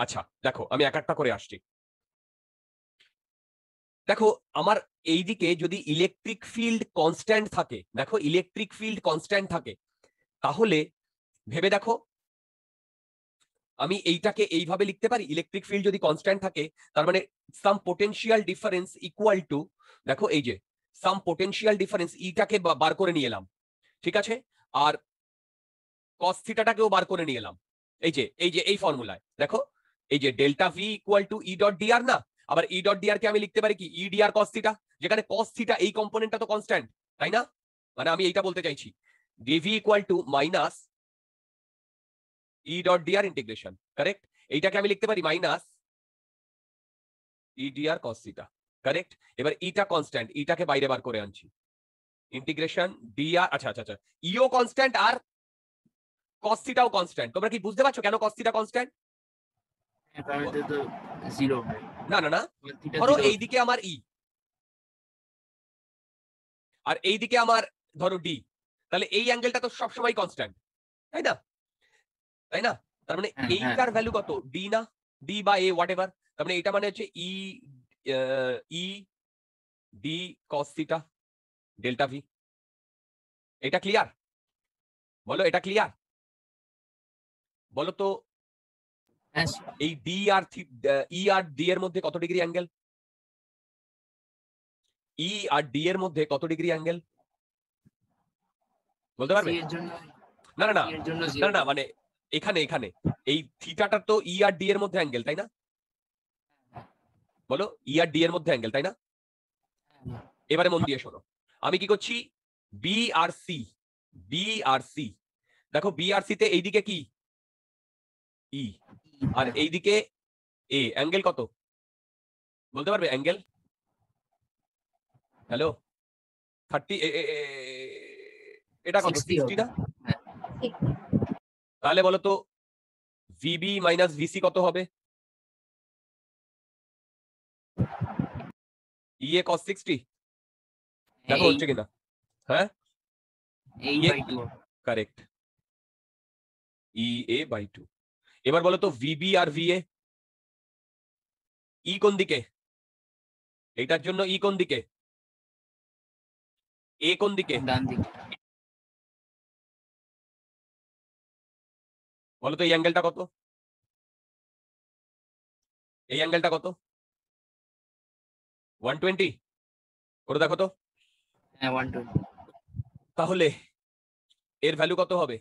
আচ্ছা দেখো আমি এক একটা করে আসছি। দেখো আমার এইদিকে যদি ইলেকট্রিক ফিল্ড কনস্ট্যান্ট থাকে, দেখো ইলেকট্রিক ফিল্ড কনস্ট্যান্ট থাকে, তাহলে ভেবে দেখো আমি এইটাকে এইভাবে লিখতে পারি। ইলেকট্রিক ফিল্ড যদি কনস্ট্যান্ট থাকে তার মানে সাম পোটেনশিয়াল ডিফারেন্স ইকুয়াল টু, দেখো এই যে সাম পোটেনশিয়াল ডিফারেন্স ইটাকে বার করে নিয়ে এলাম, ঠিক আছে, আর কস থিটাটাকেও বার করে নিয়ে এলাম। এই যে এই ফর্মুলায় দেখো এই যে delta V equal to E dot dr না, আবার ই ডট ডিআর কে আমি লিখতে পারি কি ই ডিআর কস থিটা, যেখানে কস থিটা এই কম্পোনেন্টটা তো কনস্ট্যান্ট, তাই না? মানে আমি এইটা বলতে চাইছি dV equal to minus E dot dr integration, correct. এইটাকে আমি লিখতে পারি minus E dr cos theta, correct. এবার ইটা কনস্ট্যান্ট, ইটাকে বাইরে বার করে আনছি, ইন্টিগ্রেশন ডিআর, আচ্ছা আচ্ছা আচ্ছা, ইও কনস্ট্যান্ট আর কস থিটাও কনস্ট্যান্ট। তোমরা কি বুঝতে পারছো কেন কস থিটা কনস্ট্যান্ট? না না না, ধরো এইদিকে আমার ই আর এইদিকে আমার ধরো ডি, তাহলে এই অ্যাঙ্গেলটা তো সবসময় কনস্ট্যান্ট, তাই না? তাই না? তার মানে এইটার ভ্যালু কত, ডি না, ডি বা এ হোয়াট এভার, তার মানে এটা মানে হচ্ছে E E D cos theta delta V. এটা ক্লিয়ার? বলো এটা ক্লিয়ার? বলো তো এই ডি আর ই আর ডি এর মধ্যে কত ডিগ্রি অ্যাঙ্গেল? ই আর ডি এর মধ্যে কত ডিগ্রি অ্যাঙ্গেল বলতে পারবে? না না না না না, মানে এখানে এখানে এই থিটাটা তো ই আর ডি এর মধ্যে অ্যাঙ্গেল, তাই না? বলো ই আর ডি এর মধ্যে অ্যাঙ্গেল, তাই না? এবারে মন দিয়ে শোনো, আমি কি করছি, বি আর সি, বি আর সি, দেখো বি আর সি তে এইদিকে কি ই আর এইদিকে এ, অ্যাঙ্গেল কত বলতে পারবে? অ্যাঙ্গেল হ্যালো 30, এটা কত 60 না? তাহলে বলো তো ভিবি মাইনাস ভিসি কত হবে? ই এ cos 60, দেখো হচ্ছে কিনা। হ্যাঁ কারেক্ট, ই এ বাই 2। এবার বলো তো ভিবি আর ভিএ, ই কোন দিকে? এটার জন্য ই কোন দিকে, এ কোন দিকে? বলো তো এই অ্যাঙ্গেলটা কত, এই অ্যাঙ্গেলটা কত? 120 করে দেখো তো। তাহলে এর ভ্যালু কত হবে?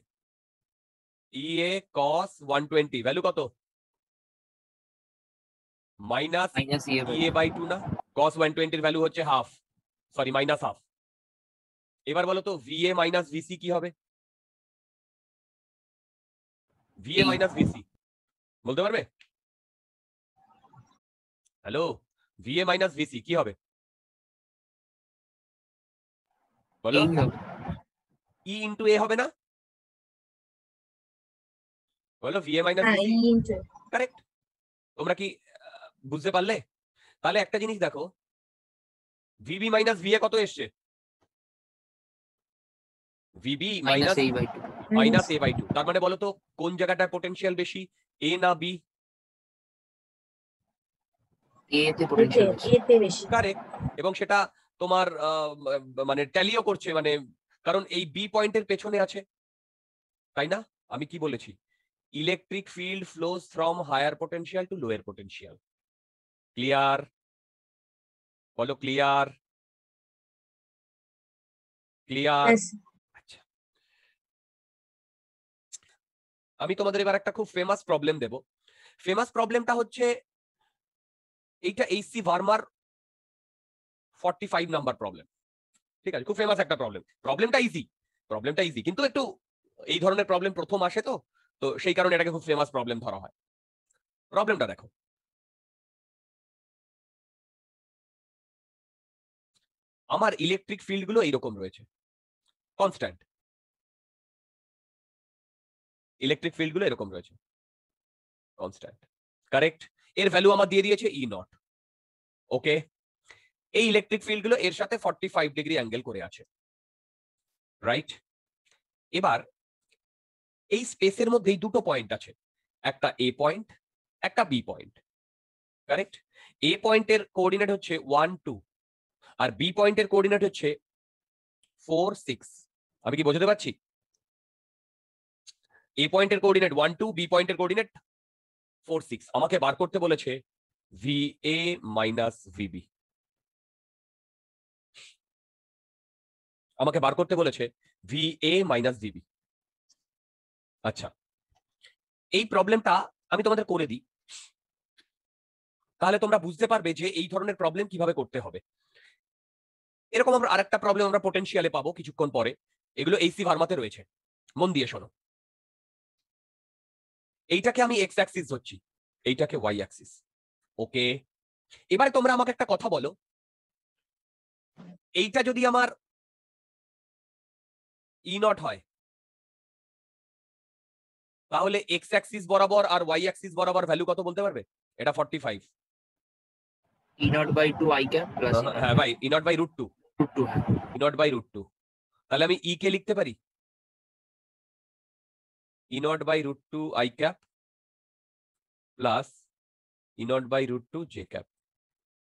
ই এ cos 120 ভ্যালু কত? মাইনাস ই এ বাই 2 না? cos 120 এর ভ্যালু হচ্ছে হাফ, সরি মাইনাস হাফ। এবার বলো তো ভিএ মাইনাস ভিসি কি হবে? ভিএ মাইনাস ভিসি বলতে পারবে? হ্যালো, ভিএ মাইনাস ভিসি কি হবে বলো? ই ইন্টু এ হবে না? বলো ভিএ মাইনাস ভিসি, কারেক্ট। তোমরা কি বুঝতে পারলে? তাহলে একটা জিনিস দেখো, ভিবি মাইনাস ভিএ কত এসছে? VB minus minus A by 2। তার মানে বলো তো কোন জায়গাটায় পোটেনশিয়াল বেশি, এ না বি? কারেক্ট। এবং সেটা তোমার মানে ট্যালিও করছে, মানে কারণ এই বি পয়েন্টের পেছনে আছে, তাই না? আমি কি বলেছি, electric field flows from higher potential to lower potential. Clear? বলো ক্লিয়ার? ক্লিয়ার? আচ্ছা, আমি তোমাদের এবার একটা খুব ফেমাস প্রবলেম দেব। ফেমাস প্রবলেমটা হচ্ছে এইটা এইচসি ভার্মার 45 নাম্বার প্রবলেম, ঠিক আছে? খুব ফেমাস একটা প্রবলেম। প্রবলেমটা ইজি কিন্তু একটু এই ধরনের প্রবলেম প্রথম আসে তো, তো সেই কারণে এটাকে খুব ফেমাস প্রবলেম ধরা হয়। প্রবলেমটা দেখো, আমার ইলেকট্রিক ফিল্ড গুলো এইরকম রয়েছে কনস্ট্যান্ট, ইলেকট্রিক ফিল্ড গুলো এরকম রয়েছে কনস্ট্যান্ট, কারেক্ট। এর ভ্যালু আমার দিয়ে দিয়েছে ই নট, ওকে। এই ইলেকট্রিক ফিল্ড গুলো এর সাথে 45 ডিগ্রি অ্যাঙ্গেল করে আছে, রাইট? এবার এই স্পেসের মধ্যেই দুটো পয়েন্ট আছে, একটা এ পয়েন্ট, একটা বি পয়েন্ট, কারেক্ট? এ পয়েন্টের কোঅর্ডিনেট হচ্ছে 1 2 আর বি পয়েন্টের কোঅর্ডিনেট হচ্ছে 4 6। আমি কি বোঝাতে পারছি? এ পয়েন্টের কোঅর্ডিনেট 1 2, বি পয়েন্টের কোঅর্ডিনেট 4 6। আমাকে বার করতে বলেছে VA মাইনাস VB। আমাকে বার করতে বলেছে VA মাইনাস VB। আচ্ছা, এই প্রবলেমটা আমি তোমাদের করে দিই, তাহলে তোমরা বুঝতে পারবে যে এই ধরনের প্রবলেম কিভাবে করতে হবে। এরকম আমরা আরেকটা প্রবলেম আমরা পোটেনশিয়ালে পাবো কিছুক্ষণ পরে। এগুলো এইসি ভার্মাতে রয়েছে, মন দিয়ে শোনো। এইটাকে আমি এক্স অ্যাক্সিস ধরছি, এইটাকে ওয়াই অ্যাক্সিস। ওকে, এবারে তোমরা আমাকে একটা কথা বলো, এইটা যদি আমার ই নট হয়, তাহলে এক্স অ্যাক্সিস বরাবর আর ওয়াই অ্যাক্সিস বরাবর ভ্যালু কত বলতে পারবে? এটা 45। E naught by 2 I cap plus হ্যাঁ ভাই, E naught by root 2, root 2 है। E naught by root 2। তাহলে আমি ই কে লিখতে পারি E naught by root 2 I cap plus E naught by root 2 J cap.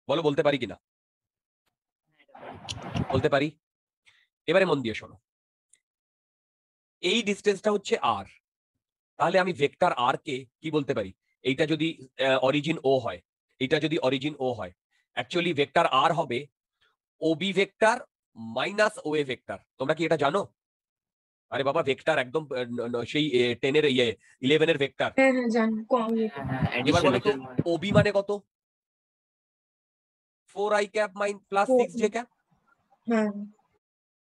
বলো বলতে পারি কিনা? বলতে পারি। এবারে মন দিয়ে শোনো, এই ডিস্টেন্সটা হচ্ছে আর, তাহলে আমি ভেক্টর আর কে কি বলতে পারি? এইটা যদি অরিজিন ও হয়, এটা যদি অরিজিন ও হয়, অ্যাকচুয়ালি ভেক্টর আর হবে OB vector minus O A vector. তোমরা কি এটা জানো? আরে বাবা, ভেক্টর একদম সেই 10 এর 11 এর ভেক্টর। হ্যাঁ হ্যাঁ জানি এবার বলো তো ওবি মানে কত? 4 I cap mine plus 6 J cap. হ্যাঁ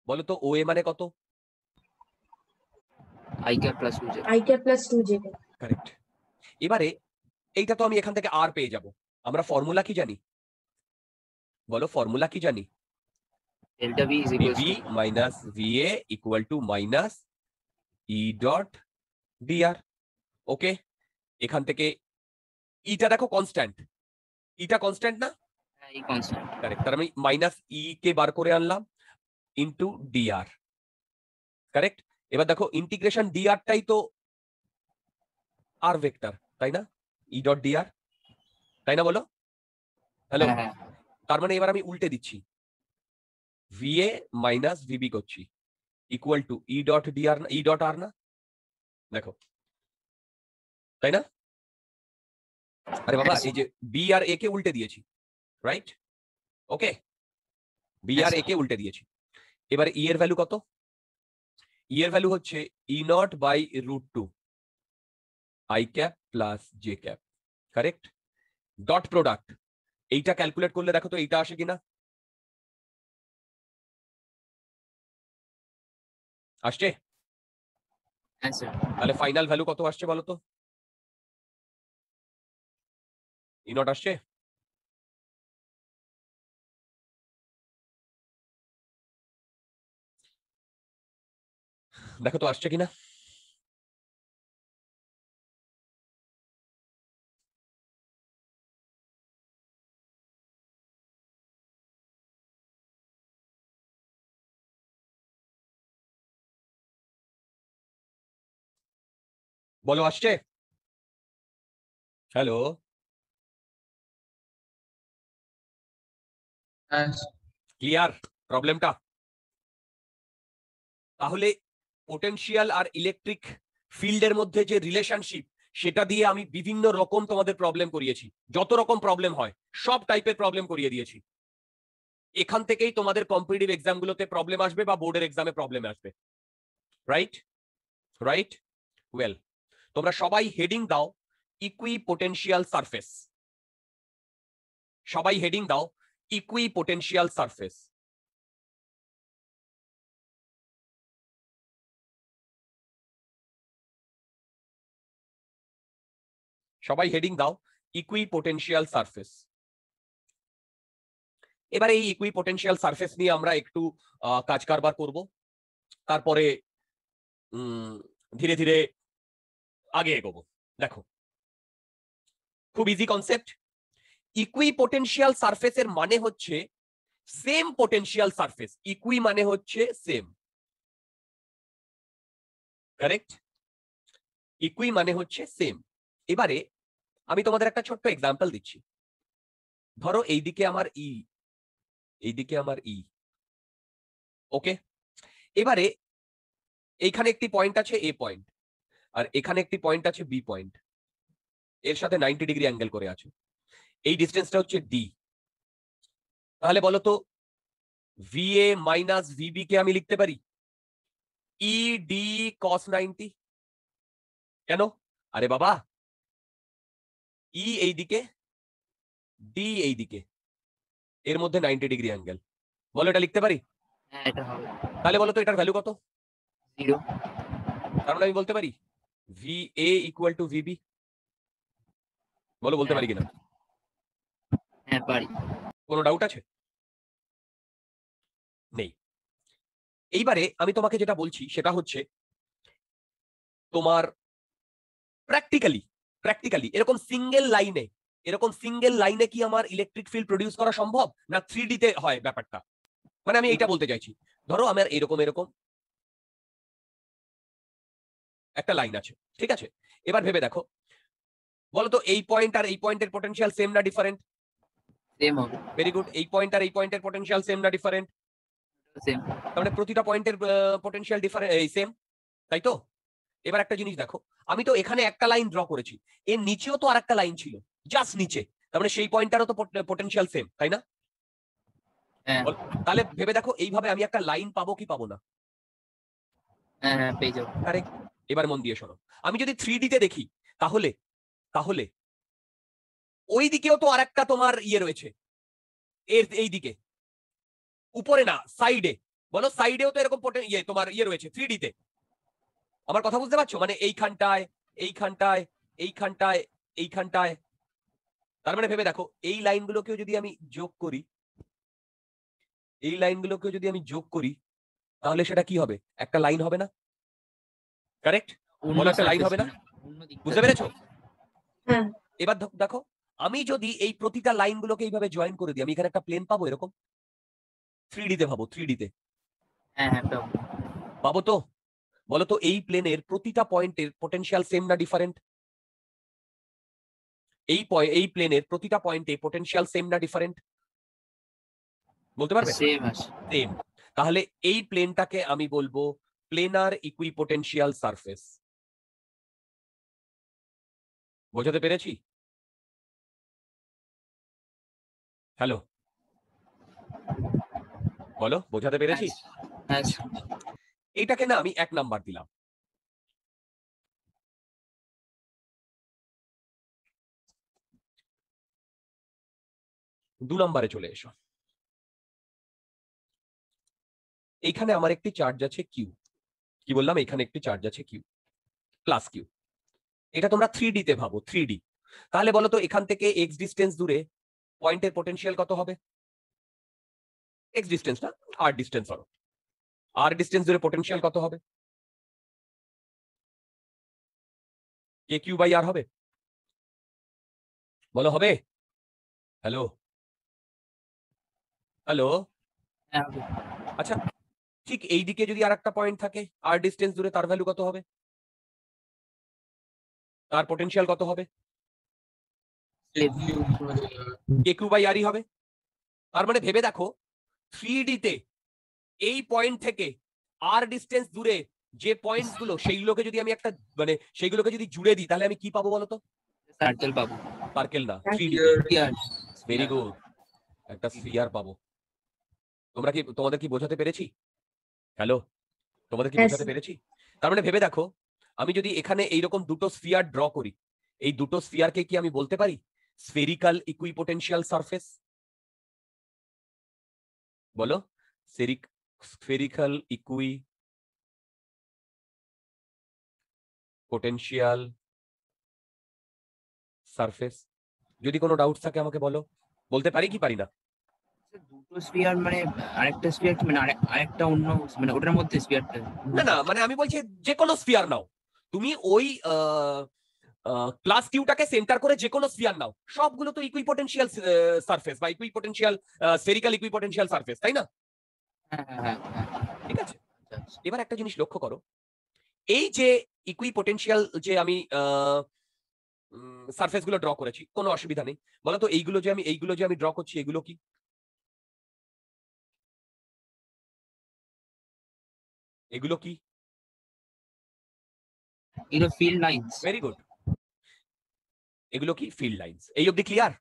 বলো তো ও এ মানে কত? I cap plus 2 j। I cap plus 2 J cap. Correct. এবারে এইটা তো আমি এখান থেকে আর পেয়ে যাব। আমরা ফর্মুলা কি জানি? বলো ফর্মুলা কি জানি? delta v is equals VB to minus VA equal to minus E dot dr। ওকে, এখান থেকে ইটা দেখো কনস্ট্যান্ট, ইটা কনস্ট্যান্ট না? e constant। কারেক্ট, তার আমি মাইনাস ই কে বার করে আনলাম ইনটু dr। কারেক্ট। এবার দেখো ইন্টিগ্রেশন dr টাই তো আর ভেক্টর, তাই না? ই ডট dr, তাই না বলো? হ্যালো, হ্যাঁ তার মানে এবার আমি উল্টে দিচ্ছি, VA মাইনাস VB করছি equal to E dot dr, E dot R না? দেখো, তাই না? আরে বাবা, এই যে বি আর এ কে উল্টে দিয়েছি, রাইট? ওকে, বি আর এ কে উল্টে দিয়েছি। এবারে ই এর ভ্যালু কত? ই এর ভ্যালু হচ্ছে E naught by root 2 I cap plus J cap. Correct. Dot product, এইটা ক্যালকুলেট করলে দেখো তো এইটা আসে কিনা? আসছে? answer। তাহলে ফাইনাল ভ্যালু কত আসছে বলো তো? ই নট আসছে? দেখো তো আসছে কিনা। বলো আসছে? হ্যালো, ক্লিয়ার প্রবলেমটা? তাহলে পোটেনশিয়াল আর ইলেকট্রিক ফিল্ডের মধ্যে যে রিলেশনশিপ, সেটা দিয়ে আমি বিভিন্ন রকম তোমাদের প্রবলেম করিয়েছি। যত রকম প্রবলেম হয় সব টাইপের প্রবলেম করিয়ে দিয়েছি। এখান থেকেই তোমাদের কম্পিটিটিভ এক্সামগুলোতে প্রবলেম আসবে বা বোর্ডের এক্সামে প্রবলেম আসবে। রাইট রাইট ওয়েল, তোমরা সবাই হেডিং দাও ইকুই পোটেনশিয়াল সারফেস। সবাই হেডিং দাও ইকুই পোটেনশিয়াল সারফেস। সবাই হেডিং দাও ইকুই পোটেনশিয়াল সারফেস। এবারে এই ইকুই পোটেনশিয়াল সারফেস নিয়ে আমরা একটু কাজ কারবার করব, তারপরে ধীরে ধীরে আগে এগোবো। দেখো, খুব ইজি কনসেপ্ট। ইকুই পোটেনশিয়াল সারফেসের মানে হচ্ছে সেম পোটেনশিয়াল সারফেস। ইকুই মানে হচ্ছে সেম, কারেক্ট? ইকুই মানে হচ্ছে সেম। এবারে আমি তোমাদের একটা ছোট্ট এক্সাম্পল দিচ্ছি। ধরো এইদিকে আমার ই, এইদিকে আমার ই, ওকে। এবারে এইখানে একটি পয়েন্ট আছে এ পয়েন্ট, আর এখানে একটি পয়েন্ট আছে বি পয়েন্ট, এর সাথে 90 ডিগ্রি অ্যাঙ্গেল করে আছে। এই ডিস্টেন্সটা হচ্ছে ডি। তাহলে বলো তো ভিএ মাইনাস ভিবি কে আমি লিখতে পারি ই ডি কস 90। কেন? আরে বাবা, ই এইদিকে, ডি এইদিকে, এর মধ্যে 90 ডিগ্রি অ্যাঙ্গেল। বলো এটা লিখতে পারি? হ্যাঁ এটা হবে তাহলে বলো তো এটার ভ্যালু কত? 0। তার মানে আমি বলতে পারি V A equal to VB. বলো বলতে পারি কিনা? হ্যাঁ পারি। কোনো ডাউট আছে? নেই। এইবারে আমি তোমাকে যেটা বলছি সেটা হচ্ছে তোমার প্র্যাকটিক্যালি এরকম সিঙ্গেল লাইনে কি আমার ইলেকট্রিক ফিল্ড প্রডিউস করা সম্ভব, না 3D তে হয় ব্যাপারটা? মানে আমি এইটা বলতে চাইছি, ধরো আমার এরকম এরকম একটা লাইন আছে, ঠিক আছে? এবার ভেবে দেখো, বলো তো এই পয়েন্ট আর এই পয়েন্টের পোটেনশিয়াল সেম না ডিফারেন্ট? সেম হবে। Very good. এই পয়েন্ট আর এই পয়েন্টের পোটেনশিয়াল সেম না ডিফারেন্ট? সেম। তার মানে প্রতিটা পয়েন্টের পোটেনশিয়াল ডিফারেন্ট এই সেম, তাই তো? এবার একটা জিনিস দেখো, আমি তো এখানে একটা লাইন ড্র করেছি, এর নিচেও তো আর একটা লাইন ছিল, জাস্ট নিচে, তার মানে সেই পয়েন্টটারও তো পোটেনশিয়াল সেম, তাই না? হ্যাঁ তাহলে ভেবে দেখো এইভাবে আমি একটা লাইন পাবো কি পাবো না? হ্যাঁ হ্যাঁ পেয়ে যাবো। কারেক্ট। এবার মন দিয়ে শোনো, আমি যদি 3D তে দেখি তাহলে তাহলে ওই দিকেও তো আর একটা তোমার ইয়ে রয়েছে, এর এই দিকে, উপরে না সাইডে। বলো সাইডেও তো এরকম ইয়ে তোমার ইয়ে রয়েছে 3D তে। আমার কথা বুঝতে পারছো? মানে এইখানটায়, এইখানটায়, এইখানটায়, এইখানটায়। তার মানে ভেবে দেখো এই লাইনগুলোকেও যদি আমি যোগ করি, এই লাইনগুলোকেও যদি আমি যোগ করি, তাহলে সেটা কি হবে? একটা লাইন হবে না? কারেক্ট? অন্য বলো একটা লাইন surface হবে না? মানে অন্য দিকটা। বুঝতে পেরেছো? হ্যাঁ এবার দেখো, আমি যদি এই প্রতিটা লাইনগুলোকে এইভাবে জয়েন করে দিই, আমি এখানে একটা প্লেন পাবো এরকম 3D তে। ভাবো 3D তে হ্যাঁ হ্যাঁ পাবো। পাবো তো? বলো তো এই প্লেনের প্রতিটা পয়েন্টের পোটেনশিয়াল সেম না ডিফারেন্ট? এই প্লেনের প্রতিটা পয়েন্টে পোটেনশিয়াল সেম না ডিফারেন্ট? বলতে পারবে? সেম আছে। সেম। তাহলে এই প্লেনটাকে আমি বলবো প্লেনার ইকুইপোটেনশিয়াল সারফেস। বোঝাতে পেরেছি? হ্যালো, বলো বোঝাতে পেরেছি? হ্যাঁ এইটাকে না আমি 1 নাম্বার দিলাম। দু নম্বরে চলে এসো। এইখানে আমার একটি চার্জ আছে কিউ। কি বললাম? এখানে একটি চার্জ আছে কিউ, প্লাস কিউ। এটা তোমরা 3D তে ভাবো, 3D। তাহলে বলো তো এখান থেকে এক্স ডিস্টেন্স দূরে পয়েন্টের পোটেনশিয়াল কত হবে? এক্স ডিস্টেন্স না, আর ডিস্টেন্স ধরো, আর ডিস্টেন্স দূরে পোটেনশিয়াল কত হবে? কে কিউ বাই আর হবে। বলো হবে? Hello, hello. হ্যাঁ হবে। আচ্ছা, ঠিক এই দিকে যদি আর একটা পয়েন্ট থাকে আর ডিস্টেন্স দূরে, তার ভ্যালু কত হবে? তার পোটেনশিয়াল কত হবে? কে কিউ বাই আরই হবে। তার মানে ভেবে দেখো 3D তে এই পয়েন্ট থেকে আর ডিস্টেন্স দূরে যে পয়েন্টস গুলো, সেইগুলোকে যদি আমি একটা মানে সেইগুলোকে যদি জুড়ে দিই, তাহলে আমি কি পাবো বলো তো? সার্কেল পাবো। সার্কেল না, 3D। Sphere, very sphere। Good, একটা স্ফিয়ার পাবো। তোমাদের কি বোঝাতে পেরেছি? হ্যালো, তোমাদের কি Yes, বোঝাতে পেরেছি? তার মানে ভেবে দেখো, আমি যদি এখানে এইরকম দুটো স্ফিয়ার ড্র করি, এই দুটো স্ফিয়ারকে কি আমি বলতে পারি স্ফেরিক্যাল ইকুইপোটেনশিয়াল সারফেস? বলো, স্ফেরিক্যাল ইকুইপোটেনশিয়াল সারফেস। যদি কোনো ডাউট থাকে আমাকে বলো, বলতে পারি কি পারি না? দুটো স্পিয়ার মানে আরেকটা স্পিয়ার কি মানে আরেকটা অন্য মানে ওটার মধ্যে স্পিয়ারটা? না না, মানে আমি বলছি যে কোনো স্ফিয়ার নাও তুমি, ওই প্লাস কিউটাকে সেন্টার করে যে কোনো স্ফিয়ার নাও, সবগুলো তো ইকুইপোটেনশিয়াল সারফেস বা ইকুইপোটেনশিয়াল স্ফেরিক্যাল ইকুইপোটেনশিয়াল সারফেস, তাই না? হ্যাঁ হ্যাঁ হ্যাঁ ঠিক আছে। আচ্ছা। এবার একটা জিনিস লক্ষ্য করো, এই যে ইকুইপোটেনশিয়াল যে আমি সারফেস গুলো ড্র করেছি, কোনো অসুবিধা নেই। বলো তো এইগুলো যে আমি ড্র করছি এগুলো কি? এগুলো কি? এগুলো ফিল্ড লাইন্স। Very good. এগুলো কি? Field lines. এই অবধি ক্লিয়ার?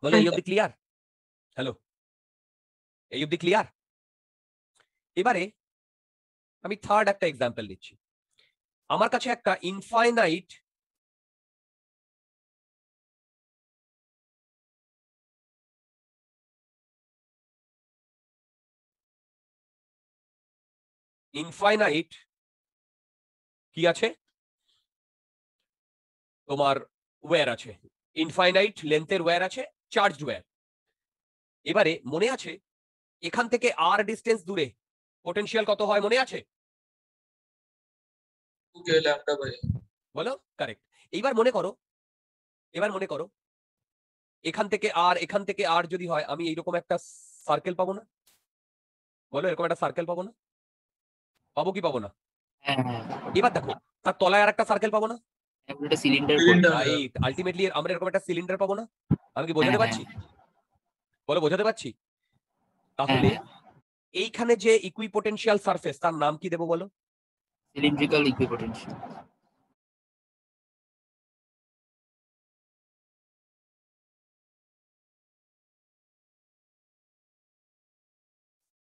বলো এই অবধি ক্লিয়ার? হ্যালো, এই অবধি ক্লিয়ার? এবারে আমি থার্ড একটা এক্সাম্পল দিচ্ছি। আমার কাছে একটা ইনফাইনাইট কি আছে, তোমার ওয়্যার আছে, ইনফাইনাইট লেন্থের ওয়্যার আছে, চার্জড ওয়্যার। এবারে মনে আছে এখান থেকে আর ডিস্টেন্স দূরে পোটেনশিয়াল কত হয় মনে আছে? বলো কারেক্ট। এইবার মনে করো এখান থেকে আর যদি হয়, আমি এইরকম একটা সার্কেল পাবো না? বলো এরকম একটা সার্কেল পাবো না? পাবো কি পাবো না? হ্যাঁ হ্যাঁ, এবার দেখো তার তলায় আর একটা সার্কেল পাবো না? একটা সিলিন্ডার। রাইট, আলটিমেটলি আমরা এরকম একটা সিলিন্ডার পাবো না? আমি কি বোঝাতে পারছি? বলো বোঝাতে পারছি? তাহলে এইখানে যে ইকুইপোটেনশিয়াল সারফেস তার নাম কি দেবো বলো? Cylindrical equipotential.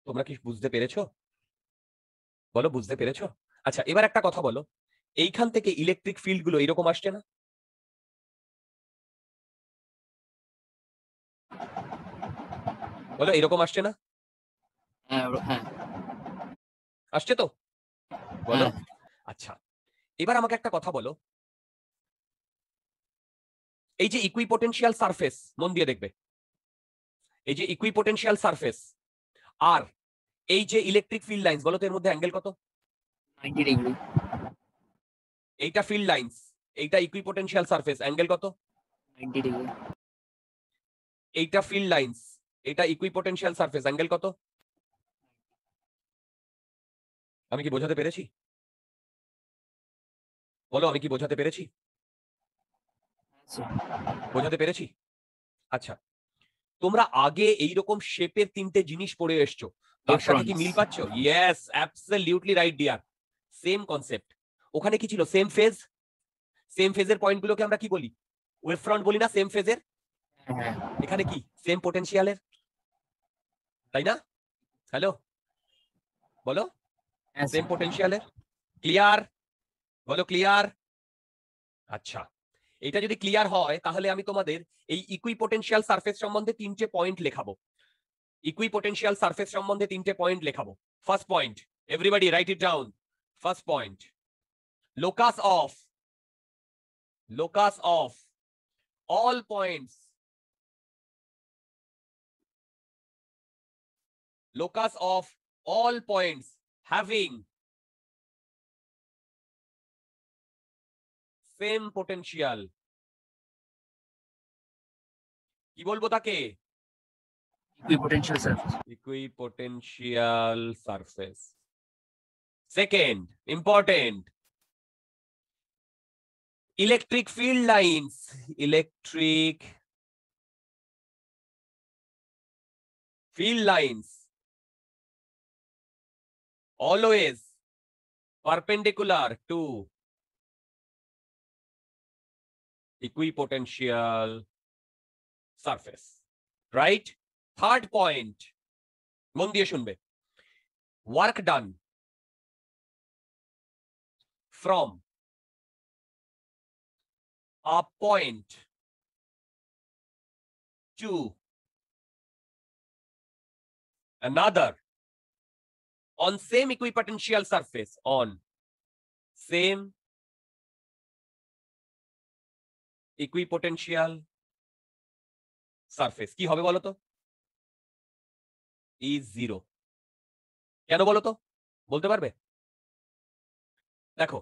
তোমরা কি বুঝতে পেরেছো? বলো বুঝতে পেরেছো? আচ্ছা এবার একটা কথা বলো, এইখান থেকে ইলেকট্রিক ফিল্ড গুলো এরকম আসছে না? বলো এরকম আসছে না? হ্যাঁ হ্যাঁ আসছে তো? বলো। হ্যাঁ। আচ্ছা এবার আমাকে একটা কথা বলো, এই যে ইকুইপোটেনশিয়াল সারফেস, মন দিয়ে দেখবে, এই যে ইকুইপোটেনশিয়াল সারফেস আর এই যে ইলেকট্রিক ফিল্ড লাইন্স, বলো তো এর মধ্যে অ্যাঙ্গেল কত? 90 ডিগ্রি। এইটা ফিল্ড লাইন্স, এইটা ইকুইপোটেনশিয়াল সারফেস, অ্যাঙ্গেল কত? 90 ডিগ্রি। এইটা ফিল্ড লাইন্স, এটা ইকুইপোটেনশিয়াল সারফেস, অ্যাঙ্গেল কত? আমি কি বোঝাতে পেরেছি? বলো আমি কি বোঝাতে পেরেছি? বোঝাতে পেরেছি? আচ্ছা তোমরা আগে এইরকম শেপের তিনটে জিনিস পড়ে এসছো, তার সাথে কি মিল পাচ্ছ? Yes, absolutely right dear, same concept. ওখানে কি ছিল? Same phase. সেম ফেজের পয়েন্টগুলোকে আমরা কি বলি? ওয়েভ ফ্রন্ট বলি না সেম ফেজের? হ্যাঁ এখানে কি? সেম পোটেনশিয়ালের, তাই না? হ্যালো বলো, হ্যাঁ সেম পোটেনশিয়ালের। ক্লিয়ার? বলো ক্লিয়ার? আচ্ছা এটা যদি ক্লিয়ার হয় তাহলে আমি তোমাদের এই ইকুইপোটেনশিয়াল সারফেস সম্বন্ধে তিনটে পয়েন্ট লেখাবো। ইকুইপোটেনশিয়াল সারফেস সম্বন্ধে তিনটে পয়েন্ট লেখাবো। First point, everybody write it down. First point, locus of all points, locus of all points having same potential, কি বলবো তাকে? Equipotential surface. Equipotential surface. Second important, electric field lines, electric field lines always perpendicular to equipotential surface, right? Third point, মন দিয়ে শুনবে, work done from a point to another on same equipotential surface, on same equipotential surface কি হবে বলো তো? is zero। কেন বলো তো? বলতে পারবে? দেখো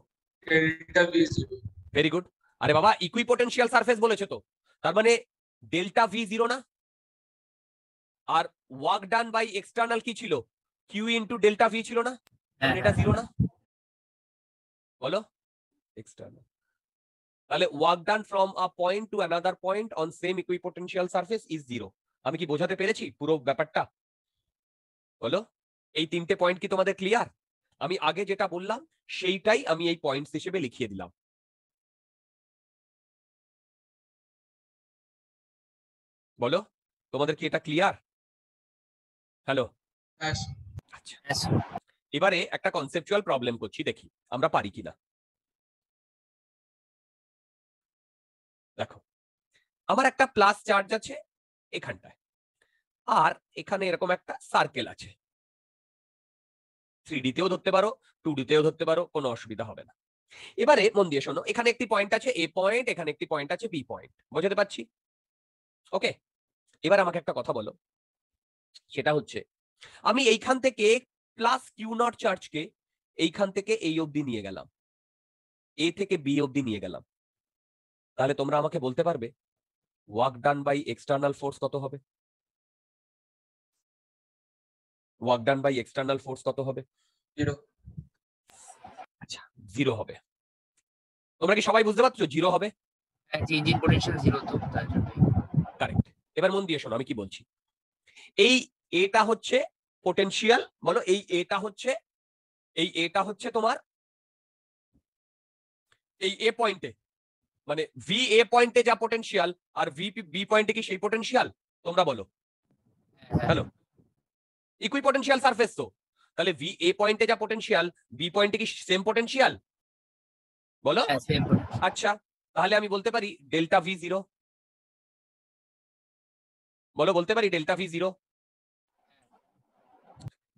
ভেরি গুড। আরে বাবা ইকুইপোটেনশিয়াল সারফেস বলেছে তো, তার মানে ডেল্টা ভি জিরো না? আর ওয়ার্ক ডান বাই এক্সটার্নাল কি ছিল? কিউ ইনটু ডেল্টা ভি ছিল না? এটা জিরো না? বলো এক্সটার্নাল। তাহলে work done from a point to another point on same equipotential surface is 0। আমি কি বোঝাতে পেরেছি পুরো ব্যাপারটা? বলো, এই তিনটে পয়েন্ট কি তোমাদের ক্লিয়ার? আমি আগে যেটা বললাম সেইটাই আমি এই পয়েন্টস হিসেবে লিখিয়ে দিলাম। বলো, তোমাদের কি এটা ক্লিয়ার? হ্যালো, আচ্ছা, Yes. এবারে একটা কনসেপচুয়াল প্রবলেম করছি, দেখি আমরা পারি কিনা। দেখো, আমার একটা প্লাস চার্জ আছে এখানটায়, আর এখানে এরকম একটা সার্কেল আছে। 3D তেও ধরতে পারো, 2D তেও ধরতে পারো, কোনো অসুবিধা হবে না। এবারে মন দিয়ে শোনো, এখানে একটি পয়েন্ট আছে এ পয়েন্ট, এখানে একটি পয়েন্ট আছে বি পয়েন্ট, বোঝাতে পারছি? ওকে, এবার আমাকে একটা কথা বলো, সেটা হচ্ছে আমি এইখান থেকে প্লাস কিউ নট চার্জকে এইখান থেকে এই অবধি নিয়ে গেলাম, এ থেকে বি অবধি নিয়ে গেলাম, তাহলে তোমরা আমাকে বলতে পারবে work done by external force কত হবে? Work done by external force কত হবে? 0। আচ্ছা, 0 হবে। তোমরা কি সবাই বুঝতে পারছো 0 হবে? চেঞ্জ ইন পোটেনশিয়াল 0 তো তার জন্য। কারেক্ট। এবার মন দিয়ে শোনো আমি কি বলছি। এই এটা হচ্ছে পোটেনশিয়াল, বলো এই এটা হচ্ছে তোমার এই এ পয়েন্টে, মানে ভি এ পয়েন্টে যা পোটেনশিয়াল আর ভি বি পয়েন্টে কি সেই পোটেনশিয়াল? তোমরা বলো। হ্যালো, ইকুইপোটেনশিয়াল সারফেস তো, তাহলে ভি এ পয়েন্টে যা পোটেনশিয়াল বি পয়েন্টে কি সেম পোটেনশিয়াল? বলো। হ্যাঁ, সেম পোটেনশিয়াল। আচ্ছা, তাহলে আমি বলতে পারি ডেল্টা ভি 0। বলো, বলতে পারি ডেল্টা ভি 0।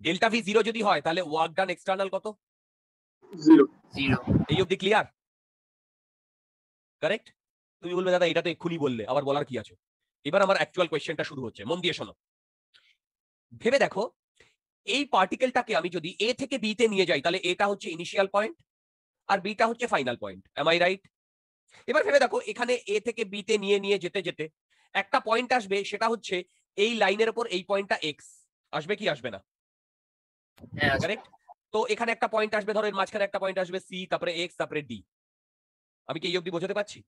ডেল্টা ভি 0 যদি হয় তাহলে ওয়ার্ক ডান এক্সটার্নাল কত? 0। এই অবধি ক্লিয়ার? কারেক্ট? তুমি বলবে দাদা এটা তো এক্ষুনি বললে, আবার বলার কি আছে? এবার আমার অ্যাকচুয়াল কোয়েশ্চেনটা শুরু হচ্ছে, মন দিয়ে শোনো। ভেবে দেখো, এই পার্টিকেলটাকে আমি যদি এ থেকে বি তে নিয়ে যাই তাহলে এটা হচ্ছে ইনিশিয়াল পয়েন্ট আর বিটা হচ্ছে final point, am I right? এবার ভেবে দেখো, এখানে এ থেকে বি তে নিয়ে নিয়ে যেতে যেতে একটা পয়েন্ট আসবে, সেটা হচ্ছে এই লাইনের উপর এই পয়েন্টটা এক্স আসবে কি আসবে না? হ্যাঁ, কারেক্ট? তো এখানে একটা পয়েন্ট আসবে, ধরো এর মাঝখানে একটা পয়েন্ট আসবে সি, তারপরে এক্স, তারপরে ডি। আমি কি এই অবধি বোঝাতে পারছি?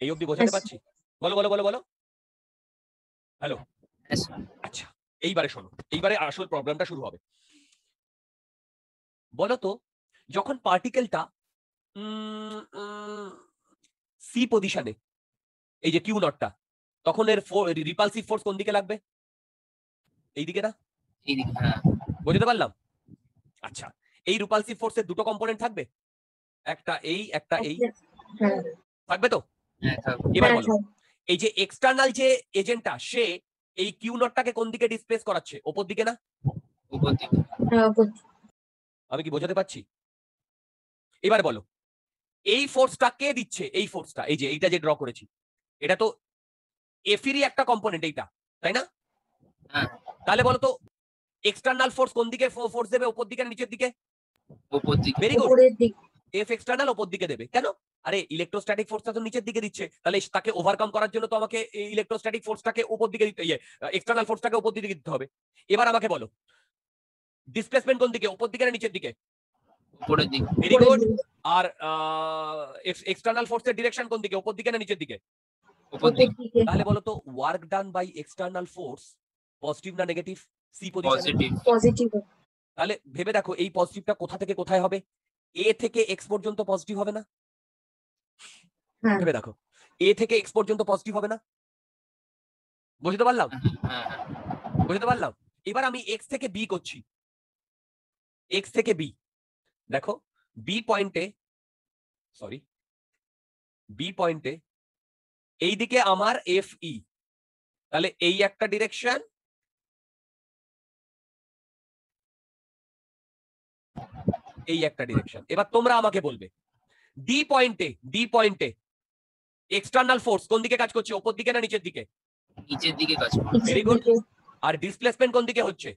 এই অবধি বোঝাতে Yes. পারছি? বলো বলো বলো বলো। Hello, Yes. আচ্ছা, এইবারে শোনো, এইবারে আসল প্রবলেমটা শুরু হবে। বলো তো, যখন পার্টিকেলটা সি পজিশনে, এই যে কিউ নটটা, তখন এর রিপালসিভ ফোর্স কোন দিকে লাগবে? এই দিকে না? এইদিকে, হ্যাঁ। বুঝতে পারলাম? আচ্ছা, এই রিপালসিভ ফোর্সের দুটো কম্পোনেন্ট থাকবে, একটা এই একটা এই, হ্যাঁ থাকবে তো? হ্যাঁ, থাকবে। এবার হ্যাঁ বলো, এই যে এক্সটার্নাল যে এজেন্টটা, সে এই কিউ নটটাকে কোন দিকে ডিসপ্লেস করাচ্ছে? ওপর দিকে না? উপর দিকে। হ্যাঁ আমি কি বোঝাতে পারছি? এবার বলো, এই ফোর্সটা কে দিচ্ছে? এই ফোর্সটা, এই যে এইটা যে ড্র করেছি, এটা তো এফিরই একটা কম্পোনেন্ট এইটা, তাই না? হ্যাঁ, তাহলে বলো তো, এক্সটার্নাল ফোর্স কোন দিকে ফোর্স দেবে? উপর দিকে না নিচের দিকে? উপর দিকে। Very good. উপরের দিক। এফ এক্সটার্নাল উপর দিকে দেবে কেন? আরে ইলেকট্রোস্ট্যাটিক ফোর্সটা তো নিচের দিকে দিচ্ছে, তাহলে তাকে ওভারকাম করার জন্য তো আমাকে ইলেকট্রোস্ট্যাটিক ফোর্সটাকে উপর দিকে দিতে, এক্সটার্নাল ফোর্সটাকে উপর দিকে দিতে হবে। এবার আমাকে বলো, ডিসপ্লেসমেন্ট কোন দিকে? উপর দিকে না নিচের দিকে? উপরের দিকে। ভেরি উপরের গুড। দিক। আর এক্সটার্নাল ফোর্সের ডিরেকশন কোন দিকে? উপর দিকে না নিচের দিকে? উপর দিকে। দিকে। তাহলে বলো তো, work done by external force positive না নেগেটিভ সি পজিশনে? পজিটিভ। পজিটিভ। তাহলে ভেবে দেখো, এই পজিটিভটা কোথা থেকে কোথায় হবে? এ থেকে এক্স পর্যন্ত পজিটিভ হবে না? হ্যাঁ ভেবে দেখো, এ থেকে এক্স পর্যন্ত পজিটিভ হবে না? বুঝতে পারলাম? হ্যাঁ, হ্যাঁ। বুঝতে পারলাম? এবার আমি এক্স থেকে বি করছি, এক্স থেকে বি। দেখো, বি পয়েন্টে, সরি, বি পয়েন্টে এইদিকে আমার এফ ই, তাহলে এই একটা ডিরেকশন, এই একটা ডিরেকশন। এবার তোমরা আমাকে বলবে, ডি পয়েন্টে এক্সটার্নাল ফোর্স কোন দিকে কাজ করছে? উপর দিকে না নিচের দিকে? নিচের দিকে কাজ করে। নিচের Very good. দিকে। আর ডিসপ্লেসমেন্ট কোন দিকে হচ্ছে?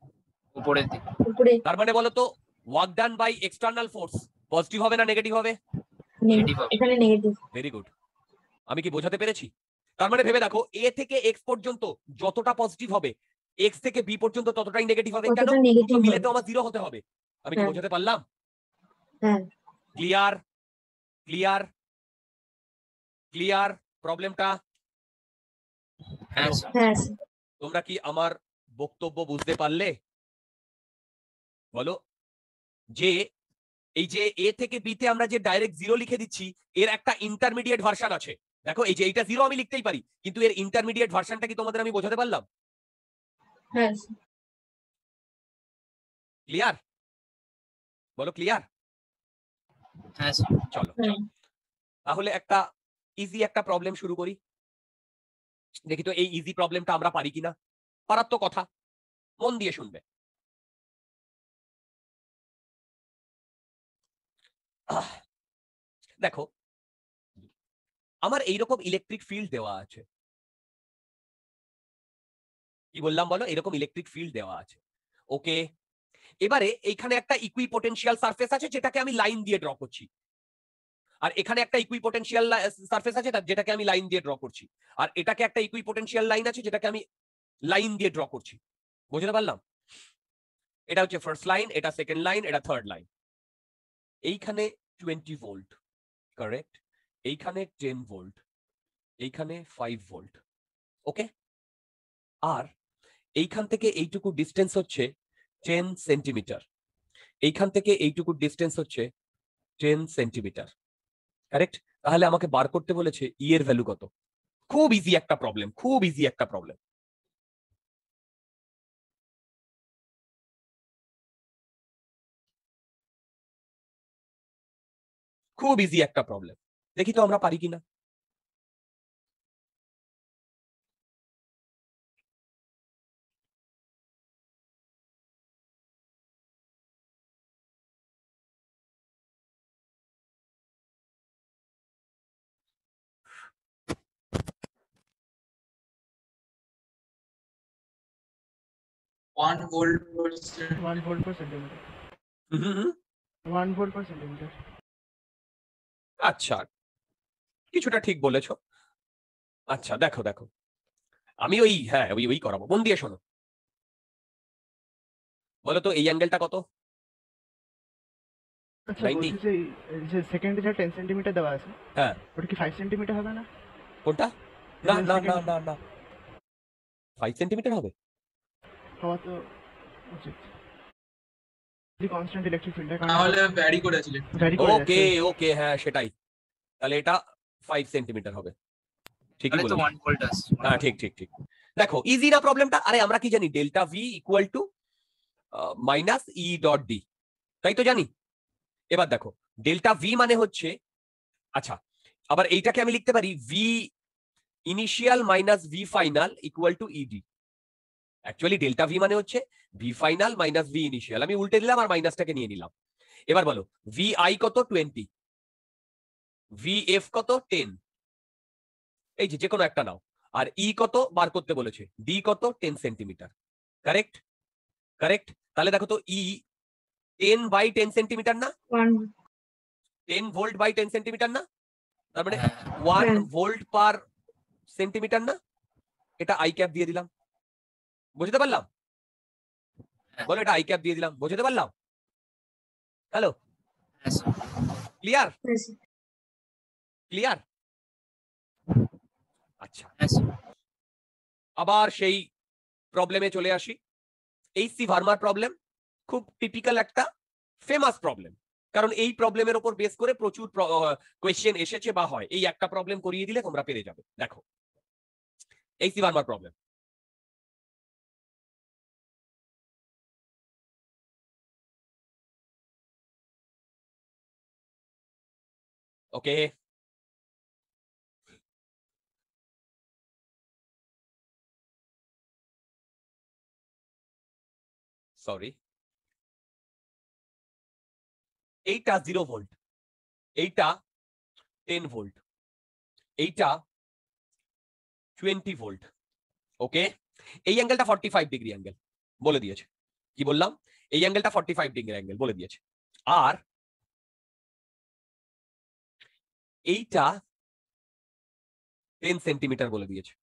উপরের দিকে। উপরে। তার মানে বলো তো, work done by external force positive হবে না নেগেটিভ হবে? নেগেটিভ হবে। এখানে নেগেটিভ। Very good. আমি কি বোঝাতে পেরেছি? তার মানে ভেবে দেখো, এ থেকে এক্স পর্যন্ত যতটা পজিটিভ হবে, এক্স থেকে বি পর্যন্ত ততটাই নেগেটিভ হবে। কেন? কতটা নেগেটিভ দুটো মিলে হবে। তো আমার 0 হতে হবে। আমি কি হ্যাঁ। বোঝাতে পারলাম? হ্যাঁ ক্লিয়ার? ক্লিয়ার? ক্লিয়ার প্রবলেমটা? হ্যাঁ স্যার। হ্যাঁ স্যার। তোমরা কি আমার বক্তব্য বুঝতে পারলে? বলো যে এই যে এ থেকে বি তে আমরা যে ডাইরেক্ট জিরো লিখে দিচ্ছি, এর একটা ইন্টারমিডিয়েট ভার্সন আছে। দেখো এই যে এইটা জিরো আমি লিখতেই পারি, কিন্তু এর ইন্টারমিডিয়েট ভার্সনটা কি তোমাদের আমি বোঝাতে পারলাম? হ্যাঁ স্যার। ক্লিয়ার? বলো ক্লিয়ার? হ্যাঁ স্যার। চলো হুম। তাহলে একটা ইজি একটা প্রবলেম শুরু করি। দেখি তো এই ইজি প্রবলেমটা আমরা পারি কিনা। পারার তো কথা, মন দিয়ে শুনবে। দেখো আমার এইরকম ইলেকট্রিক ফিল্ড দেওয়া আছে। কি বললাম বলো? এরকম ইলেকট্রিক ফিল্ড দেওয়া আছে। ওকে, এবারে এইখানে একটা ইকুইপোটেনশিয়াল সারফেস আছে যেটাকে আমি লাইন দিয়ে ড্র করছি, আর এখানে একটা ইকুইপোটেনশিয়াল সারফেস আছে যেটাকে আমি লাইন দিয়ে ড্র করছি, আর এটাকে একটা ইকুইপোটেনশিয়াল লাইন আছে যেটাকে আমি লাইন দিয়ে ড্র করছি। বুঝতে পারলাম? এটা হচ্ছে ফার্স্ট লাইন, এটা সেকেন্ড লাইন, এটা থার্ড লাইন। এইখানে 20 ভোল্ট, কারেক্ট। এইখানে 10 ভোল্ট, এইখানে 5 ভোল্ট। ওকে, আর এইখান থেকে এইটুকু ডিস্টেন্স হচ্ছে 10 সেন্টিমিটার, এইখান থেকে এইটুকু ডিস্টেন্স হচ্ছে 10 সেন্টিমিটার, কারেক্ট। তাহলে আমাকে বার করতে বলেছে ই এর ভ্যালু কত। খুব ইজি একটা প্রবলেম, খুব ইজি একটা প্রবলেম। খুব ইজি একটা প্রবলেম, দেখি তো আমরা পারি কিনা। One volt per 1 volt per centimeter. হুম, হুম, হুম। 1 volt per centimeter. আচ্ছা, কিছুটা ঠিক বলেছো। আচ্ছা দেখো দেখো, আমি ওই হ্যাঁ ওই ওই করাবো, মন দিয়ে শোনো। বলো তো এই অ্যাঙ্গেলটা কত? আচ্ছা 90? বলছি যে সেকেন্ডে যা 10 সেন্টিমিটার দেওয়া আছে হ্যাঁ, ওটা কি 5 সেন্টিমিটার হবে না? কোনটা? না এই যে না না second না না, 5 সেন্টিমিটার হবে? হওয়া তো উচিত। যদি কনস্ট্যান্ট ইলেকট্রিক ফিল্ড কারণ তাহলে ভ্যারি করেছিল। ভ্যারি করে ওকে যাচ্ছে। ওকে, হ্যাঁ সেটাই। তাহলে এটা 5 সেন্টিমিটার হবে। ঠিকই তাহলে তো বলেছো। 1 ভোল্ট আসছে। হ্যাঁ ঠিক ঠিক ঠিক। দেখো ইজি না প্রবলেমটা? আরে আমরা কি জানি delta V equal to minus E dot D, তাই তো জানি। এবার দেখো ডেল্টা ভি মানে হচ্ছে, আচ্ছা আবার এইটাকে আমি লিখতে পারি V initial minus V final equal to ED. Actually delta V মানে হচ্ছে V final minus V initial, আমি উল্টে দিলাম আর মাইনাসটাকে নিয়ে নিলাম। এবার বলো ভি আই কত 20, ভি এফ কত 10, এই যে কোনো একটা নাও। আর ই কত বার করতে বলেছে, ডি কত 10 সেন্টিমিটার, কারেক্ট কারেক্ট। তাহলে দেখো তো ই 10 বাই 10 সেন্টিমিটার না, 1 10 ভোল্ট বাই 10 সেন্টিমিটার না, তার মানে হ্যাঁ, 1 হ্যাঁ। ভোল্ট পার সেন্টিমিটার না। এটা আই ক্যাপ দিয়ে দিলাম, বুঝতে পারলাম? বলো এটা আই ক্যাপ দিয়ে দিলাম, বুঝতে পারলাম? হ্যালো, হ্যাঁ স্যার। ক্লিয়ার হ্যাঁ স্যার। ক্লিয়ার? আচ্ছা, হ্যাঁ স্যার। আবার সেই প্রবলেমে চলে আসি। এইচসি ভার্মার প্রবলেম খুব টিপিক্যাল একটা ফেমাস প্রবলেম, কারণ এই প্রবলেমের উপর বেস করে প্রচুর কোয়েশ্চেন এসেছে বা হয়। এই একটা প্রবলেম করিয়ে দিলে তোমরা পেরে যাবে। দেখো এইচসি ভার্মার প্রবলেম। ওকে, সরি, এইটা 0 ভোল্ট, এইটা 10 ভোল্ট, এইটা 20 ভোল্ট। ওকে, এই অ্যাঙ্গেলটা 45 ডিগ্রি অ্যাঙ্গেল বলে দিয়েছে। কি বললাম? এই অ্যাঙ্গেলটা 45 ডিগ্রি অ্যাঙ্গেল বলে দিয়েছে। আর এইটা 10 সেন্টিমিটার বলে দিয়েছে।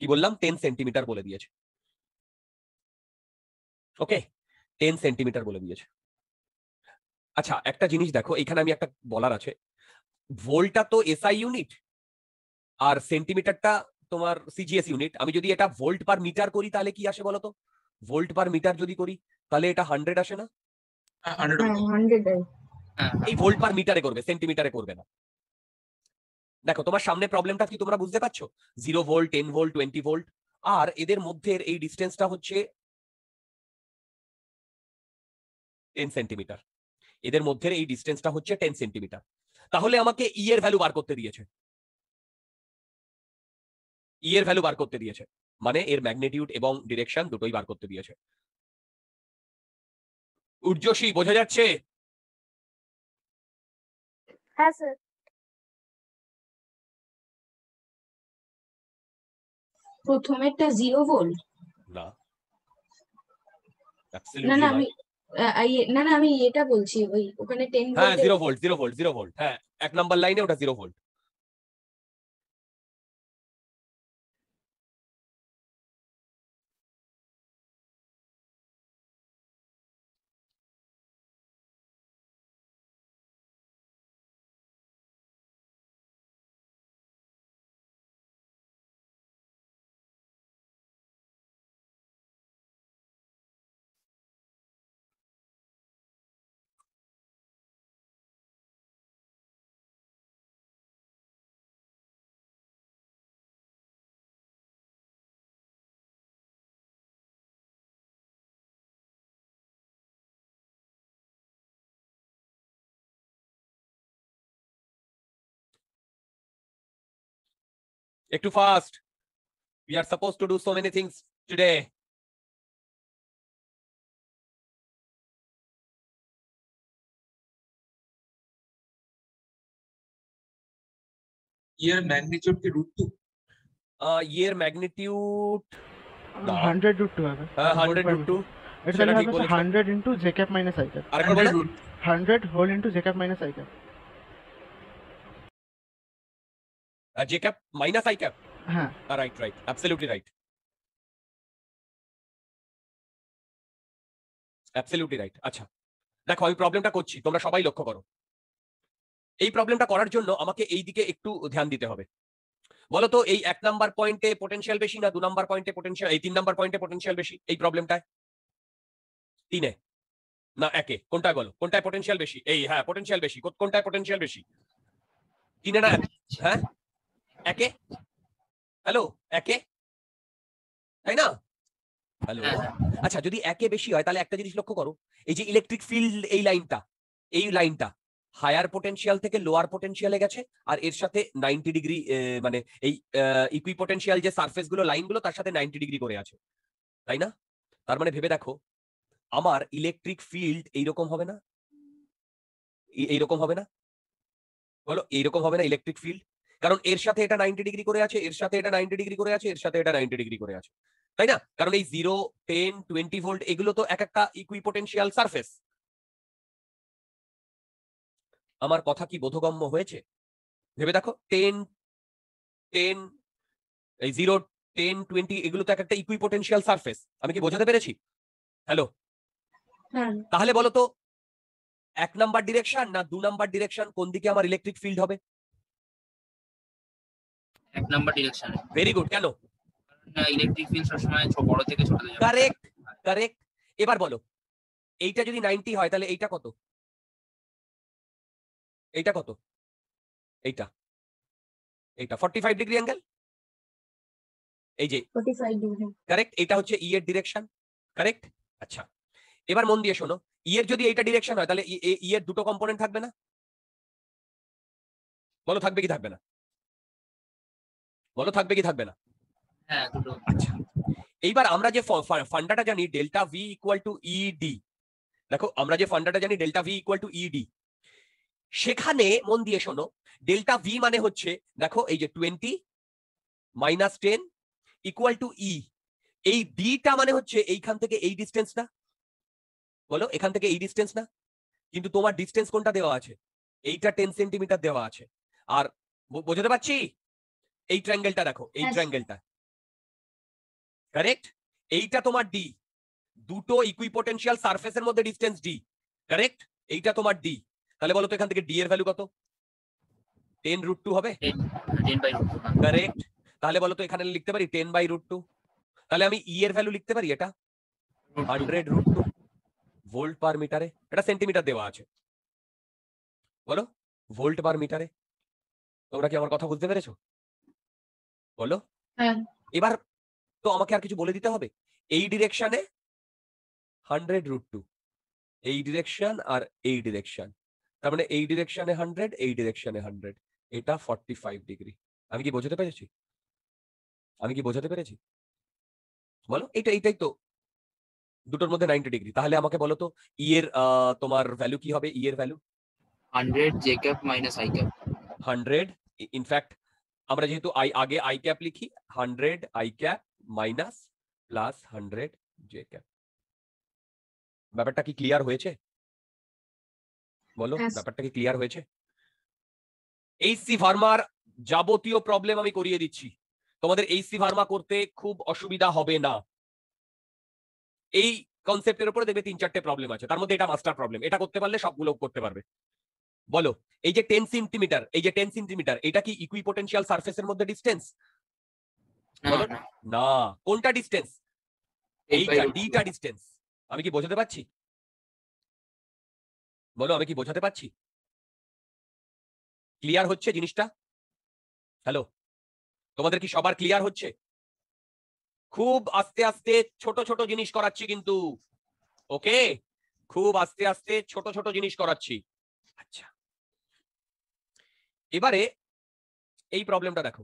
কি বললাম? 10 সেন্টিমিটার বলে দিয়েছে। ওকে, 10 সেন্টিমিটার বলে দিয়েছে। আচ্ছা একটা জিনিস দেখো, এখানে আমি একটা বলার আছে, ভোল্টটা তো এসআই ইউনিট, আর সেন্টিমিটারটা তোমার সিজিএস ইউনিট। আমি যদি এটা ভোল্ট পার মিটার করি তাহলে কি আসে বলো তো? ভোল্ট পার মিটার যদি করি তাহলে এটা 100 আসে না? 100 হ্যাঁ 100 হ্যাঁ এই ভোল্ট পার মিটারে করবে, সেন্টিমিটারে করবে না। দেখো তোমার সামনে প্রবলেমটা কি তোমরা বুঝতে পারছো? 0 ভোল্ট, 10 ভোল্ট, 20 ভোল্ট, আর এদের মধ্যের এই ডিস্টেন্সটা হচ্ছে 10 সেন্টিমিটার। এদের মধ্যে এই ডিস্টেন্সটা হচ্ছে 10 সেন্টিমিটার। তাহলে আমাকে ই এর ভ্যালু বার করতে দিয়েছে, ই এর ভ্যালু বার করতে দিয়েছে, মানে এর ম্যাগনিটিউড এবং ডিরেকশন দুটোই বার করতে দিয়েছে। উর্জশী বোঝা যাচ্ছে? হ্যাঁ স্যার। প্রথমেরটা 0 ভোল্ট। না, না অ্যাবসলিউটলি না নয়। আমি না না আমি এটা বলছি ওই ওখানে 10 হ্যাঁ ভোল্ট। 0 ভোল্ট, 0 ভোল্ট, 0 ভোল্ট, হ্যাঁ 1 নাম্বার লাইনে ওটা 0 ভোল্ট। একটু fast, we are supposed to do so many things today. Year magnitude কি √2? ইয়ের ম্যাগনিটিউড না, 100 √2 হবে। হ্যাঁ 100 per √2, meter। এটা সেটা তাহলে ঠিক হবে বলেছো। 100 into j cap minus i cap। আরেকবার বলো। 100 whole into j cap minus i cap। J cap minus I cap, হ্যাঁ right right, absolutely right, absolutely right. আচ্ছা দেখো আমি প্রবলেমটা করছি, তোমরা সবাই লক্ষ্য করো। এই প্রবলেমটা করার জন্য আমাকে এই দিকে একটু ধ্যান দিতে হবে। বলো তো এই 1 নাম্বার পয়েন্টে পোটেনশিয়াল বেশি না 2 নাম্বার পয়েন্টে পোটেনশিয়াল, এই 3 নাম্বার পয়েন্টে পোটেনশিয়াল বেশি এই প্রবলেমটায়? 3-এ না 1-এ? কোনটায় বলো, কোনটায় পোটেনশিয়াল বেশি? এই হ্যাঁ পোটেনশিয়াল বেশি, কোনটায় পোটেনশিয়াল বেশি? 3-এ না 1-এ? হ্যাঁ 1-এ। হ্যালো 1-এ, তাই না? হ্যালো আচ্ছা যদি 1-এ বেশি হয় তাহলে একটা জিনিস লক্ষ্য করো, এই যে ইলেকট্রিক ফিল্ড এই লাইনটা হায়ার পোটেনশিয়াল থেকে লোয়ার পোটেনশিয়ালে গেছে, আর এর সাথে 90 ডিগ্রি, মানে এই ইকুইপোটেনশিয়াল যে সারফেস গুলো লাইনগুলো তার সাথে 90 ডিগ্রি করে আছে, তাই না? তার মানে ভেবে দেখো আমার ইলেকট্রিক ফিল্ড এইরকম হবে না? এইরকম হবে না? বলো এইরকম হবে না ইলেকট্রিক ফিল্ড? কারণ এর সাথে এটা 90 ডিগ্রি করে আছে, এর সাথে এটা 90 ডিগ্রি করে আছে, এর সাথে এটা 90 ডিগ্রি করে আছে, তাই না? কারণ এই 0, 10, 20 ভোল্ট এগুলো তো এক একটা ইকুইপোটেনশিয়াল সারফেস। আমার কথা কি বোধগম্য হয়েছে? ভেবে দেখো 10, এই 0, 10, 20 এগুলো তো এক একটা ইকুইপোটেনশিয়াল সারফেস। আমি কি বোঝাতে পেরেছি? হ্যালো, হ্যাঁ তাহলে বলো তো 1 নাম্বার ডিরেকশন না 2 নাম্বার ডিরেকশন, কোন দিকে আমার ইলেকট্রিক ফিল্ড হবে? 1 নাম্বার ডিরেকশনে। Very good. কেন? কারণ ইলেকট্রিক ফিল্ড সবসময় বড় থেকে ছোটতে যাবে। Correct correct. এবার বলো এইটা যদি 90 হয় তাহলে এইটা কত? এইটা কত? এইটা 45 ডিগ্রি অ্যাঙ্গেল, এই যে 45 ডিগ্রি। কারেক্ট। এটা হচ্ছে ই এর ডিরেকশন, কারেক্ট। আচ্ছা এবার মন দিয়ে শোনো, ই এর যদি এইটা ডিরেকশন হয় তাহলে ই এর দুটো কম্পোনেন্ট থাকবে না? বলো থাকবে কি থাকবে না? বলো থাকবে কি থাকবে না? হ্যাঁ দুটো। আচ্ছা এইবার আমরা যে ফান্ডাটা জানি delta V equal to ED, দেখো আমরা যে ফান্ডাটা জানি delta V equal to ED, সেখানে মন দিয়ে শোনো ডেল্টা ভি মানে হচ্ছে দেখো এই যে 20 মাইনাস 10 ইকুয়াল টু ই। এই ডিটা মানে হচ্ছে এইখান থেকে এই ডিস্টেন্স না? বলো এখান থেকে এই ডিস্টেন্স না? কিন্তু তোমার ডিস্টেন্স কোনটা দেওয়া আছে? এইটা 10 সেন্টিমিটার দেওয়া আছে। আর বোঝাতে পারছি? এই ট্রায়াঙ্গেলটা দেখো, এই হ্যাঁ। ট্রায়াঙ্গেলটা, কারেক্ট। এইটা তোমার ডি, দুটো ইকুইপোটেনশিয়াল সারফেসের মধ্যে ডিস্টেন্স ডি, কারেক্ট। এইটা তোমার ডি। তাহলে বলো তো এখান থেকে ডি এর ভ্যালু কত? 10√2 হবে? 10/√2 না। কারেক্ট। তাহলে বলো তো এখানে লিখতে পারি 10/√2। তাহলে আমি ই এর ভ্যালু লিখতে পারি এটা √2 100√2 ভোল্ট পার মিটারে। এটা সেন্টিমিটার দেওয়া আছে, বলো ভোল্ট পার মিটারে। তোমরা কি আমার কথা বুঝতে পেরেছো? বলো। হ্যাঁ। এবার তো আমাকে আর কিছু বলে দিতে হবে। এই ডিরেকশনে 100√2, এই ডিরেকশন আর এই ডিরেকশন, তার মানে এই ডিরেকশনে 100, এই ডিরেকশনে 100, এটা 45 ডিগ্রি। আমি কি বোঝাতে পেরেছি? আমি কি বোঝাতে পেরেছি? বলো। এইটাই তো, দুটোর মধ্যে 90 ডিগ্রি। তাহলে আমাকে বলো তো ই এর তোমার ভ্যালু কি হবে? ই এর value 100 j cap minus i cap। 100, in fact আমরা যেহেতু আগে আই ক্যাপ লিখি, 100 I cap minus plus 100 J cap. ব্যাপারটা কি ক্লিয়ার হয়েছে? বলো, হ্যাঁ। ব্যাপারটা কি ক্লিয়ার হয়েছে? এইচসি ভার্মার যাবতীয় প্রবলেম আমি করিয়ে দিচ্ছি, তোমাদের এইচসি ভার্মা করতে খুব অসুবিধা হবে না। এই কনসেপ্টের উপরে দেখবে 3-4টে প্রবলেম আছে, তার মধ্যে এটা মাস্টার প্রবলেম। এটা করতে পারলে সবগুলো করতে পারবে। বলো, এই যে 10 সেন্টিমিটার, এই যে 10 সেন্টিমিটার, এটা কি ইকুইপোটেনশিয়াল সারফেসের মধ্যে ডিসটেন্স? না বলো না, না। কোনটা ডিসটেন্স? এইটা, 10/√2 ডিটা ডিসটেন্স। আমি কি বোঝাতে পারছি? বলো, আমি কি বোঝাতে পারছি? ক্লিয়ার হচ্ছে জিনিসটা? হ্যালো, তোমাদের কি সবার ক্লিয়ার হচ্ছে? খুব আস্তে আস্তে ছোট ছোট জিনিস করাচ্ছি কিন্তু, ওকে? খুব আস্তে আস্তে ছোট ছোট জিনিস করাচ্ছি। আচ্ছা, এবারে এই প্রবলেমটা দেখো।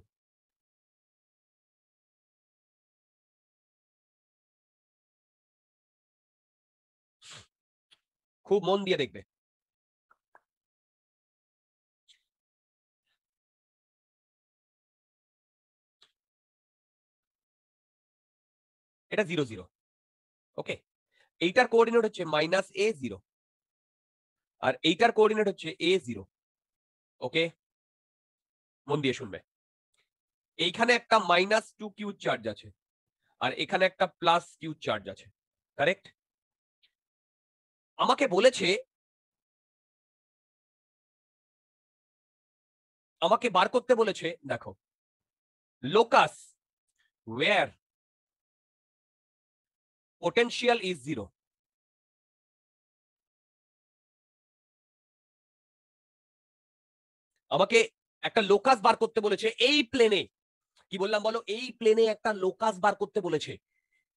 খুব মন দিয়ে দেখবে। এটা 0 0, ওকে? এইটার কোঅর্ডিনেট হচ্ছে -a0, আর এইটার কোঅর্ডিনেট হচ্ছে a0, ওকে? মন দিয়ে শুনবে। এইখানে একটা -2q চার্জ আছে, আর এখানে একটা +q চার্জ আছে, কারেক্ট? আমাকে বলেছে, আমাকে বার করতে বলেছে, দেখো, লোকাস where potential is 0। আমাকে একটা লোকাস বার করতে বলেছে এই প্লেনে। কি বললাম বলো? এই প্লেনে একটা লোকাস বার করতে বলেছে।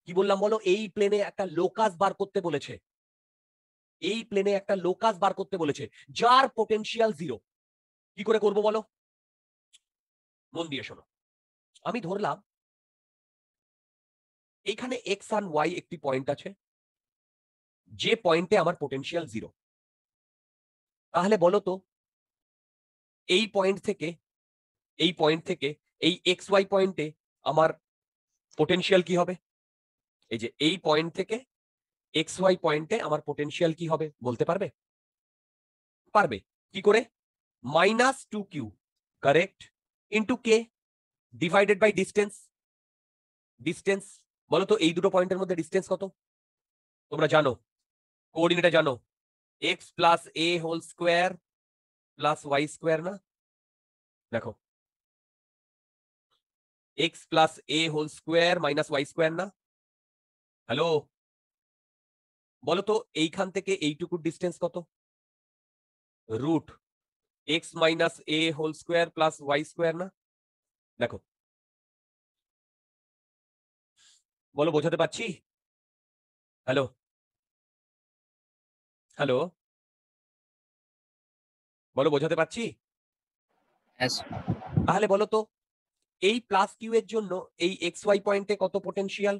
কি বললাম বলো? এই প্লেনে একটা লোকাস বার করতে বলেছে। এই প্লেনে একটা লোকাস বার করতে বলেছে যার পোটেনশিয়াল 0। কি করে করব বলো? মন দিয়ে শোনো। আমি ধরলাম এইখানে এক্স আর ওয়াই একটি পয়েন্ট আছে, যে পয়েন্টে আমার পোটেনশিয়াল 0। তাহলে বলো তো এই পয়েন্ট থেকে, এই পয়েন্ট থেকে এই এক্স ওয়াই পয়েন্টে আমার পোটেনশিয়াল কি হবে? এই যে এই পয়েন্ট থেকে এক্স ওয়াই পয়েন্টে আমার পোটেনশিয়াল কি হবে বলতে পারবে? পারবে। কি করে? -2q, correct, into K divided by distance. Distance, বলো তো এই দুটো পয়েন্টের মধ্যে ডিস্টেন্স কত? তোমরা জানো, কোঅর্ডিনেটে জানো, X plus A whole square plus Y square না? দেখো, X plus A whole square minus Y square না? হ্যালো, বলো তো এইখান থেকে এইটুকুর ডিস্টেন্স কত? Root X minus A whole square plus Y square না? দেখো, বলো বোঝাতে পারছি? হ্যালো, হ্যালো, বলো বোঝাতে পারছি? Yes, তাহলে বলো তো এই প্লাস কিউ এর জন্য এই এক্স ওয়াই পয়েন্টে কত potential?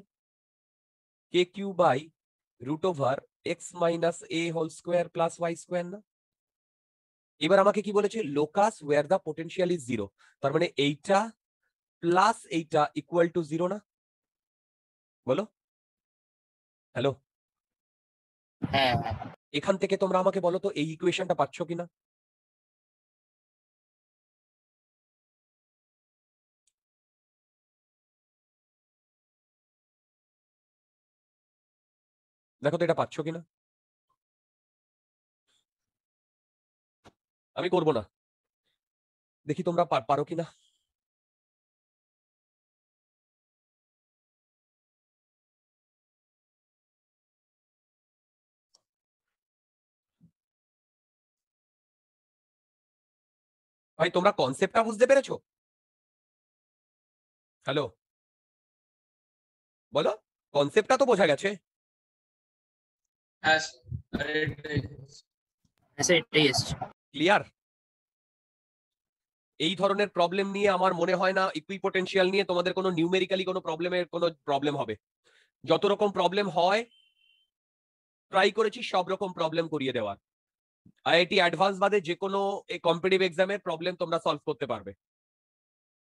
K Q by root over X minus A whole square plus Y square না? এবার আমাকে কি বলেছে? Locus where the potential is 0। তার মানে এইটা প্লাস এইটা ইকুয়াল টু 0 না? বলো। হ্যালো, হ্যাঁ হ্যাঁ। এখান থেকে তোমরা আমাকে বলো তো এই ইকুয়েশনটা পাচ্ছ কিনা? দেখো তো এটা পাচ্ছ কিনা? আমি করব না, দেখি তোমরা পারো কিনা। ভাই তোমরা কনসেপ্টটা বুঝতে পেরেছো? হ্যালো, বলো, কনসেপ্টটা তো বোঝা গেছে। হ্যাঁ স্যার, এটাই। হ্যাঁ স্যার, এটাই এসছে। ক্লিয়ার? এই ধরনের প্রবলেম নিয়ে আমার মনে হয় না ইকুইপোটেনশিয়াল নিয়ে তোমাদের কোনো নিউমেরিক্যালি কোনো প্রবলেম হবে। যত রকম প্রবলেম হয় ট্রাই করেছি সব রকম প্রবলেম করিয়ে দেওয়ার। আইআইটি অ্যাডভান্স বাদে যে কোনো কম্পিটিটিভ এক্সামের প্রবলেম তোমরা সলভ করতে পারবে।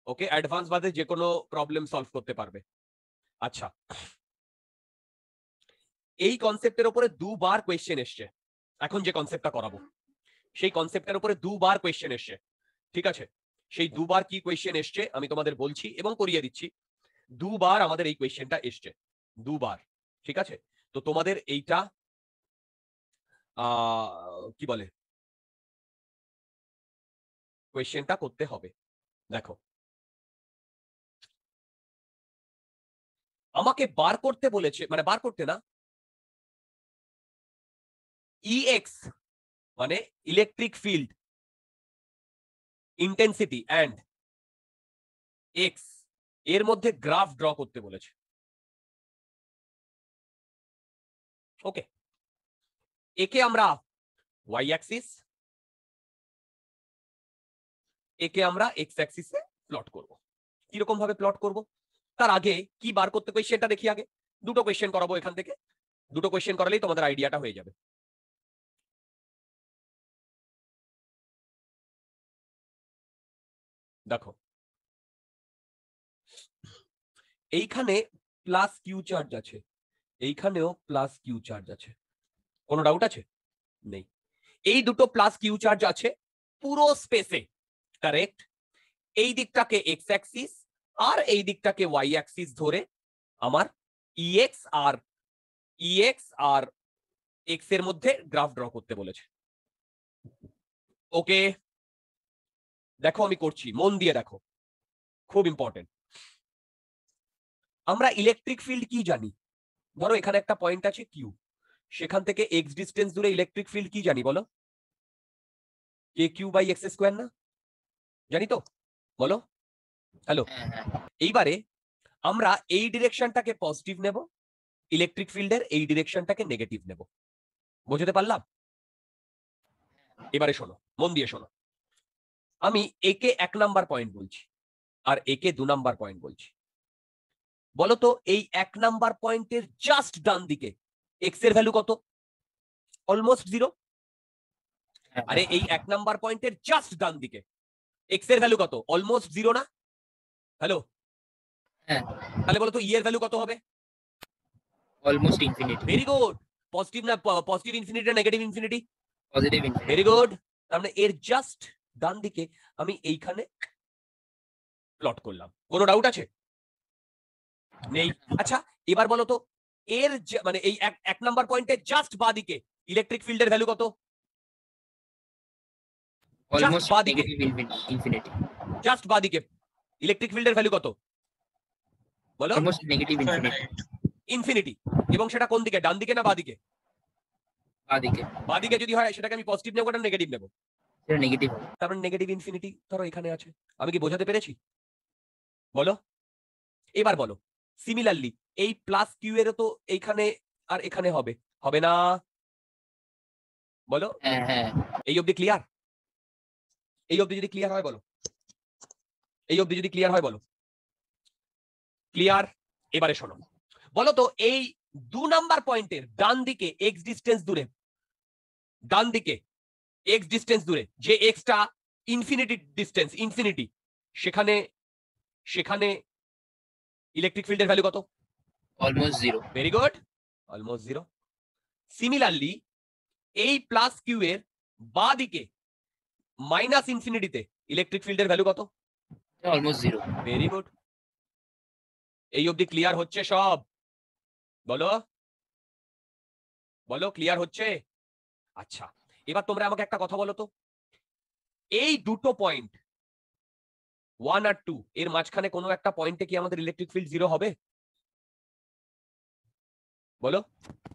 ওকে, অ্যাডভান্স বাদে যে কোনো প্রবলেম সলভ করতে পারবে। আচ্ছা, এই কনসেপ্টের উপরে দুবার কোয়েশ্চেন এসছে। এখন যে কনসেপ্টটা করাবো সেই কনসেপ্টের উপরে দুবার কোয়েশ্চেন এসছে, ঠিক আছে? সেই দুবার কি কোয়েশ্চেন এসছে আমি তোমাদের বলছি এবং করিয়ে দিচ্ছি। দুবার আমাদের এই কোয়েশ্চেনটা এসছে, দুবার, ঠিক আছে? তো তোমাদের এইটা কি বলে, কোয়েশ্চেনটা করতে হবে। দেখো, আমাকে বার করতে বলেছে, মানে বার করতে না, ইএক্স মানে electric field intensity and x এর মধ্যে গ্রাফ ড্র করতে বলেছে। ওকে, একে আমরা ওয়াই অ্যাক্সিস, একে আমরা এক্স অ্যাক্সিসে প্লট করব। কিরকম ভাবে প্লট করব তার আগে কি বার করতে কোয়েশ্চেনটা দেখি আগে। দুটো কোয়েশ্চেন করাবো এখান থেকে, দুটো কোয়েশ্চেন করালেই তোমাদের আইডিয়াটা হয়ে যাবে। দেখো, এইখানে প্লাস কিউ চার্জ আছে, এইখানেও প্লাস কিউ চার্জ আছে, কোনো ডাউট আছে? নেই। এই দুটো প্লাস কিউ চার্জ আছে পুরো স্পেসে, কারেক্ট? এই দিকটাকে এক্স অ্যাক্সিস আর এই দিকটাকে ওয়াই অ্যাক্সিস ধরে আমার ইএক্স আর এক্স এর মধ্যে গ্রাফ ড্র করতে বলেছে। ওকে, দেখো আমি করছি, মন দিয়ে দেখো, খুব ইম্পর্টেন্ট। আমরা ইলেকট্রিক ফিল্ড কি জানি? ধরো এখানে একটা পয়েন্ট আছে কিউ, সেখান থেকে এক্স ডিস্টেন্স দূরে ইলেকট্রিক ফিল্ড কি জানি বলো? কে কিউ বাই এক্স স্কোয়ার না? জানি তো, বলো। হ্যালো, হ্যাঁ হ্যাঁ এইবারে আমরা এই ডিরেকশনটাকে পজিটিভ নেব, ইলেকট্রিক ফিল্ডের এই ডিরেকশনটাকে নেগেটিভ নেব। বুঝতে পারলাম? এবারে শোনো, মন দিয়ে শোনো। আমি একে 1 নাম্বার পয়েন্ট বলছি আর একে 2 নাম্বার পয়েন্ট বলছি। বলো তো এই 1 নাম্বার পয়েন্টের জাস্ট ডান দিকে এক্স এর ভ্যালু কত? অলমোস্ট 0। হ্যাঁ, আরে এই 1 নাম্বার পয়েন্টের জাস্ট ডান দিকে এক্স এর ভ্যালু কত? অলমোস্ট 0 না? হ্যালো, হ্যাঁ তাহলে বলো তো ই এর ভ্যালু কত হবে? Almost infinity. Very good. Positive না, পজিটিভ ইনফিনিটি না negative infinity? Positive infinity. Very good. তার মানে এর জাস্ট ডান দিকে আমি এইখানে প্লট করলাম। কোনো ডাউট আছে? নেই। আচ্ছা, এবার বলো তো এর মানে এই 1 নাম্বার পয়েন্টের জাস্ট বাদিকে ইলেকট্রিক ফিল্ডের ভ্যালু কত? অলমোস্ট বাঁদিকে। Negative infinity. জাস্ট বাদিকে ইলেকট্রিক ফিল্ডের ভ্যালু কত বলো? Almost negative infinity. ইনফিনিটি। এবং সেটা কোন দিকে, ডান দিকে না বাদিকে? বাদিকে। বাদিকে যদি হয় সেটাকে আমি পজিটিভ নেবো না নেগেটিভ নেবো? সেটা নেগেটিভ। তার মানে নেগেটিভ ইনফিনিটি ধরো এখানে আছে। আমি কি বোঝাতে পেরেছি বলো? এবার বলো সিমিলারলি এই প্লাস কিউ এরও তো এইখানে আর এখানে হবে, হবে না? বলো। হ্যাঁ হ্যাঁ এই অবধি ক্লিয়ার? এই অবধি যদি ক্লিয়ার হয় বলো, এই অবধি যদি ক্লিয়ার হয় বলো। ক্লিয়ার? এবারে শোনো, বলো তো এই 2 নাম্বার পয়েন্টের ডান দিকে এক্স ডিস্টেন্স দূরে, ডান দিকে এক্স ডিস্টেন্স দূরে যে এক্সটা ইনফিনিটি ডিস্টেন্স, ইনফিনিটি, সেখানে সেখানে ইলেকট্রিক ফিল্ডের ভ্যালু কত? Almost 0। Very good, almost 0। Similarly এই প্লাস কিউ এর বাঁ দিকে মাইনাস ইনফিনিটিতে ইলেকট্রিক ফিল্ডের ভ্যালু কত? অলমোস্ট 0। Very good. এই অবধি ক্লিয়ার হচ্ছে সব? বলো বলো, ক্লিয়ার হচ্ছে? আচ্ছা, এবার তোমরা আমাকে একটা কথা বলো তো, এই দুটো পয়েন্ট 1 আর 2 এর মাঝখানে কোনো একটা পয়েন্টে কি আমাদের ইলেকট্রিক ফিল্ড 0 হবে? বলো,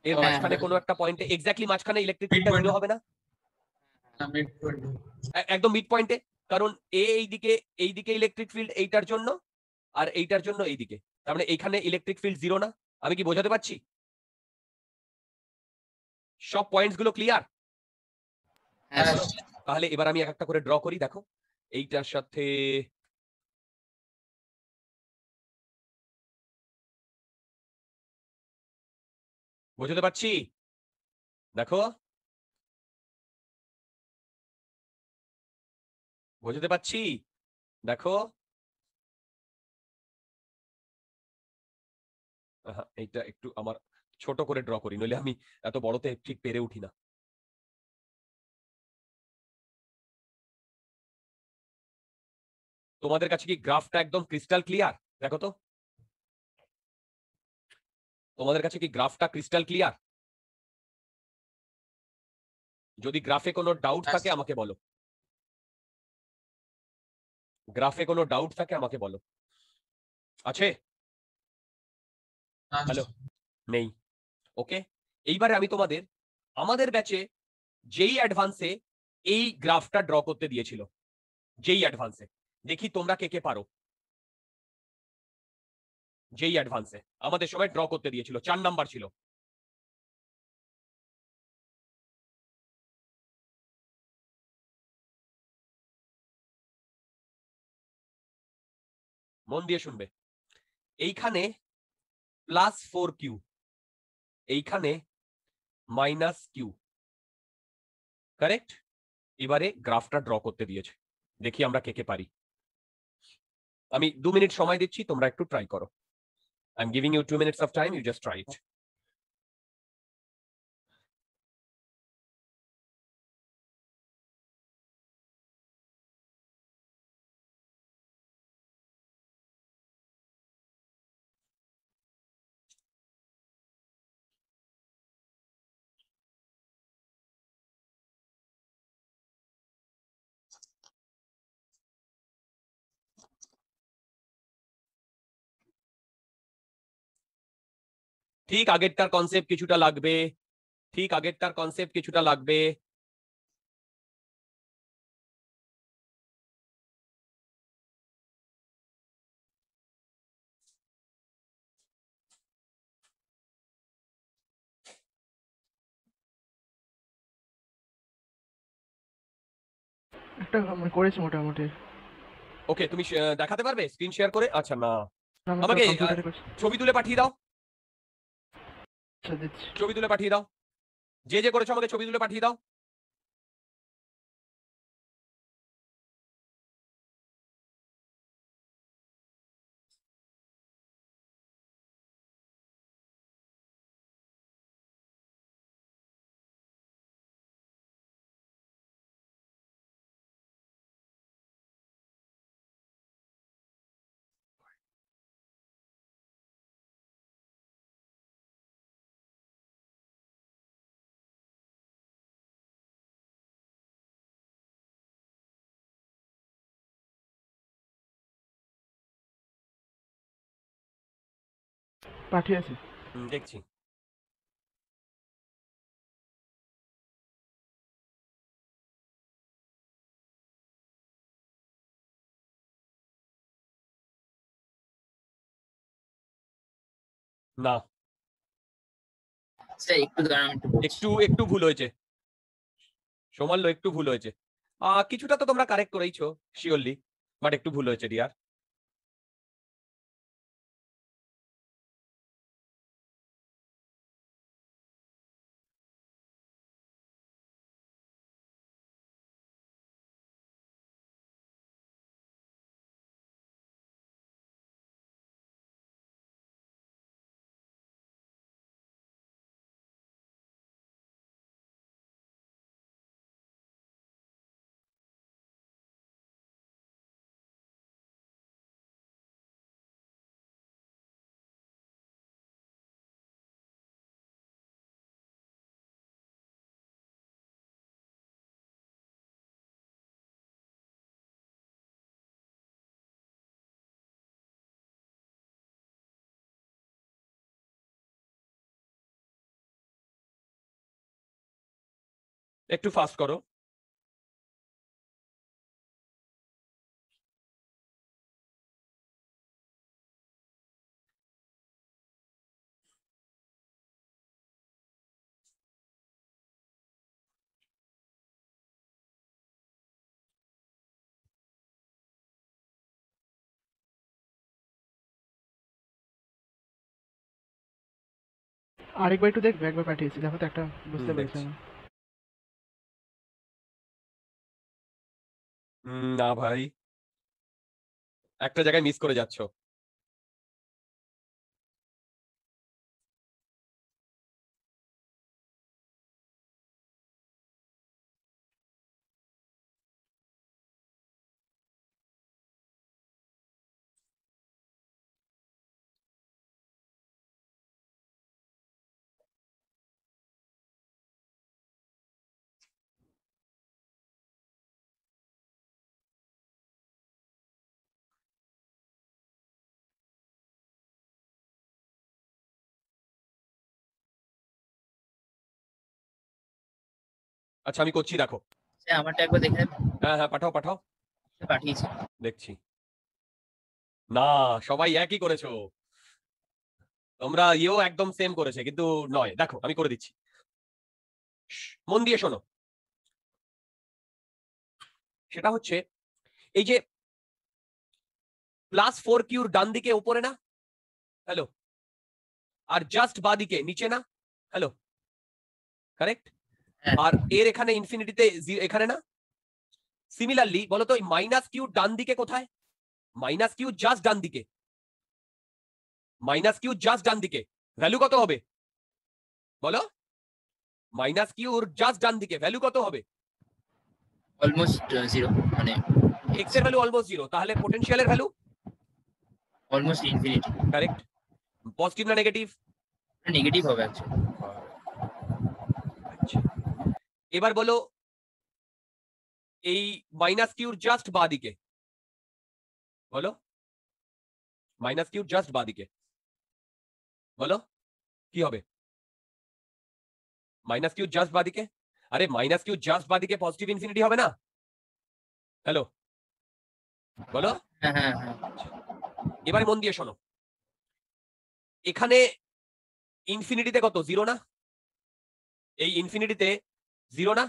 এর হ্যাঁ, মাঝখানে হ্যাঁ। কোনো একটা পয়েন্টে এক্স্যাক্টলি মাঝখানে ইলেকট্রিক ফিল্ডটা Midpoint. 0 হবে না? Mid point. একদম মিড পয়েন্টে, কারণ এইদিকে ইলেকট্রিক ফিল্ড এইটার জন্য আর এইটার জন্য এইদিকে, তার মানে এইখানে ইলেকট্রিক ফিল্ড 0 না? আমি কি বোঝাতে পারছি? সব পয়েন্টস গুলো ক্লিয়ার? হ্যাঁ হ্যাঁ, স্যার। তাহলে এবার আমি এক একটা করে ড্র করি, দেখো এইটার সাথে বোঝাতে পারছি? দেখো বোঝাতে পারছি, দেখো এইটা একটু আমার ছোট করে ড্র করি, নইলে আমি এত বড়তে ঠিক পেরে উঠি না। তোমাদের কাছে কি গ্রাফটা একদম ক্রিস্টাল ক্লিয়ার? দেখো তো, তোমাদের কাছে কি গ্রাফটা ক্রিস্টাল ক্লিয়ার? যদি গ্রাফে কোনো ডাউট হ্যাঁ, থাকে আমাকে বলো, গ্রাফে কোনো ডাউট থাকে আমাকে বলো। আছে? হ্যাঁ, হ্যালো? নেই? ওকে, এইবারে আমি তোমাদের আমাদের ব্যাচে যেই অ্যাডভান্সে এই গ্রাফটা ড্র করতে দিয়েছিল, যেই অ্যাডভান্সে, দেখি তোমরা কে কে পারো। যেই অ্যাডভান্সে আমাদের সময় ড্র করতে দিয়েছিল, 4 নাম্বার ছিল। মন দিয়ে শুনবে, এইখানে +4q, এইখানে -q, কারেক্ট? এবারে গ্রাফটা ড্র করতে দিয়েছে, দেখি আমরা কে কে পারি। আমি 2 মিনিট সময় দিচ্ছি, তোমরা একটু ট্রাই করো। I am giving you 2 minutes of time, you just try it. ঠিক আগেরটার কনসেপ্ট কিছুটা লাগবে, ঠিক আগেরটার কনসেপ্ট কিছুটা লাগবে। একটা মানে করেছি মোটামুটি। ওকে, তুমি দেখাতে পারবে স্ক্রিন শেয়ার করে? আচ্ছা, না, আমি তো আমাকে কম্পিউটারে করছি। ছবি তুলে পাঠিয়ে দাও, আচ্ছা দিচ্ছি। ছবি তুলে পাঠিয়ে দাও, যে যে করেছো আমাকে ছবি তুলে পাঠিয়ে দাও। পাঠিয়েছি। দেখছি। না, স্যার একটু দাঁড়ান, একটু বলছি। একটু একটু ভুল হয়েছে, সমাল্য একটু ভুল হয়েছে। কিছুটা তো তোমরা কারেক্ট করেইছো শিওরলি, বাট একটু ভুল হয়েছে ডিয়ার। একটু ফাস্ট করো। আরেকবার একটু দেখবে, একবার পাঠিয়েছি দেখো তো, একটা বুঝতে পেরেছি দেখছি। আমি। না ভাই, একটা জায়গায় মিস করে যাচ্ছ। আচ্ছা আমি করছি, দেখো। স্যার আমারটা একবার দেখে নেবেন? হ্যাঁ হ্যাঁ, পাঠাও পাঠাও, পাঠিয়েছি। দেখছি। না, সবাই একই করেছো তোমরা, ইয়েও একদম সেম করেছে, কিন্তু নয়। দেখো আমি করে দিচ্ছি, মন দিয়ে শোনো। সেটা হচ্ছে এই যে +4q ডান দিকে উপরে না, হ্যালো, আর জাস্ট বাদিকে নিচে না, হ্যালো, কারেক্ট। হ্যাঁ। আর এর এখানে ইনফিনিটিতে এখানে না। সিমিলারলি বলো তো, এই -q ডান দিকে কোথায়? -q জাস্ট ডান দিকে, -q জাস্ট ডান দিকে ভ্যালু কত হবে বলো? -q জাস্ট ডান দিকে ভ্যালু কত হবে? অলমোস্ট জিরো, মানে x এর ভ্যালু অলমোস্ট জিরো, তাহলে পোটেনশিয়ালের value almost infinity. Correct. Positive না নেগেটিভ? নেগেটিভ হবে অ্যাকচুয়ালি। আচ্ছা, এবার বলো এই -q জাস্ট বাদিকে বলো, -q জাস্ট বাদিকে বলো কি হবে? -q জাস্ট বাদিকে, আরে -q জাস্ট বাদিকে পজিটিভ ইনফিনিটি হবে না? হ্যালো, বলো। হ্যাঁ হ্যাঁ হ্যাঁ। এবারে মন দিয়ে শোনো, এখানে ইনফিনিটিতে কত, জিরো না? এই ইনফিনিটিতে জিরো না?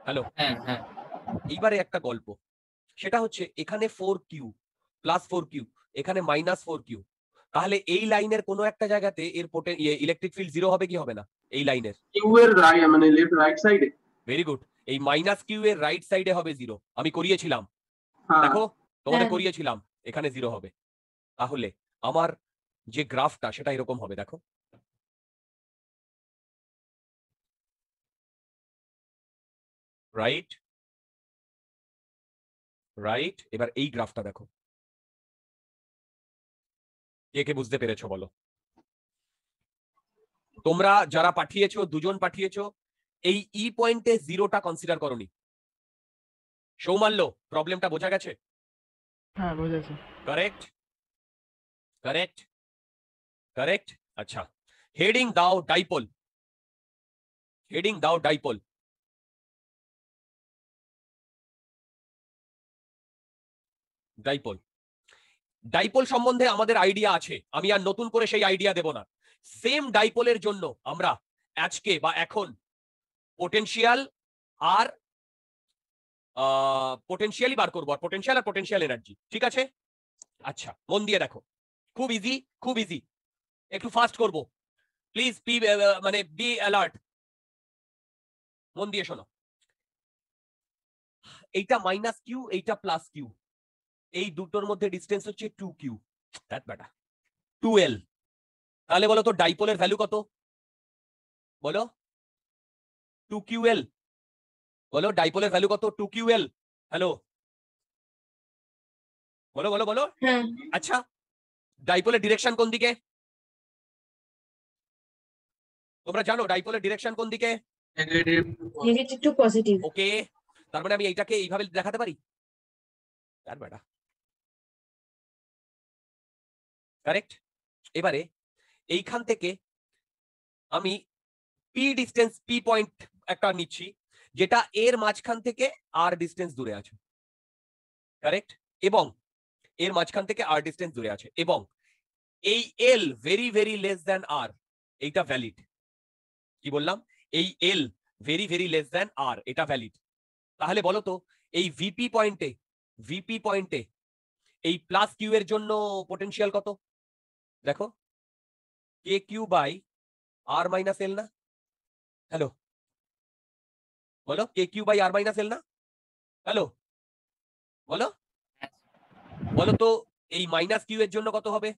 হ্যালো, হ্যাঁ হ্যাঁ। এইবারে একটা গল্প, সেটা হচ্ছে এখানে 4q +4q, এখানে -4q, তাহলে এই লাইনের কোনো একটা জায়গাতে এর ইলেকট্রিক ফিল্ড জিরো হবে কি হবে না? এই লাইনের কিউ এর রাইট মানে লেফট রাইট সাইডে। ভেরি গুড, এই -q এর রাইট সাইডে হবে জিরো। আমি করিয়েছিলাম, হ্যাঁ দেখো তোমাদের হ্যাঁ। করিয়েছিলাম, এখানে জিরো হবে। তাহলে আমার যে গ্রাফটা সেটা এরকম হবে, দেখো। রাইট রাইট, এবার এই গ্রাফটা দেখো, কে কে বুঝতে পেরেছো বলো? তোমরা যারা পাঠিয়েছো, দুজন পাঠিয়েছো, এই ই পয়েন্টে জিরোটা কনসিডার করনি। সৌমাল্য, প্রবলেমটা বোঝা গেছে? হ্যাঁ বুঝেছি। Correct correct correct. আচ্ছা, হেডিং দাও ডাইপোল, হেডিং দাও ডাইপোল। ডাইপোল, ডাইপোল সম্বন্ধে আমাদের আইডিয়া আছে, আমি আর নতুন করে সেই আইডিয়া দেব না। সেম ডাইপোলের জন্য আমরা আজকে বা এখন পোটেনশিয়াল আর পোটেনশিয়ালই বার করবো, আর পোটেনশিয়াল আর পোটেনশিয়াল এনার্জি, ঠিক আছে? আচ্ছা মন দিয়ে দেখো, খুব ইজি, খুব ইজি, একটু ফাস্ট করব, প্লিজ মানে বি অ্যালার্ট, মন দিয়ে শোনো। এইটা -q, এইটা +q, এই দুটোর মধ্যে ডিসটেন্স হচ্ছে 2q, দ্যাট বেটা 2l। তাহলে বলো তো ডাইপোলের ভ্যালু কত বলো? 2ql, বলো ডাইপোলের ভ্যালু কত? 2ql, হ্যালো, বলো বলো বলো। হ্যাঁ। আচ্ছা, ডাইপোলের ডিরেকশন কোন দিকে? তোমরা জানো ডাইপোলের ডিরেকশন কোন দিকে? Negative. Negative to positive. Okay, তার মানে আমি এইটাকে এইভাবে দেখাতে পারি, তার বেটা কারেক্ট। এবারে এইখান থেকে আমি পি ডিস্টেন্স, পি পয়েন্ট একটা নিচ্ছি যেটা এর মাঝখান থেকে আর ডিস্টেন্স দূরে আছে, কারেক্ট, এবং এর মাঝখান থেকে আর ডিস্টেন্স দূরে আছে, এবং এই এল ভেরি ভেরি লেস দ্যান আর, এইটা ভ্যালিড। কি বললাম? এই এল ভেরি ভেরি লেস দ্যান আর, এটা ভ্যালিড। তাহলে বলো তো এই ভিপি পয়েন্টে এই প্লাস কিউ এর জন্য পোটেনশিয়াল কত? দেখো, কে কিউ বাই আর মাইনাস এল না? হ্যালো, বলো, কে কিউ বাই আর মাইনাস এল না? হ্যালো, বলো, বলো তো এই মাইনাস কিউ এর জন্য কত হবে?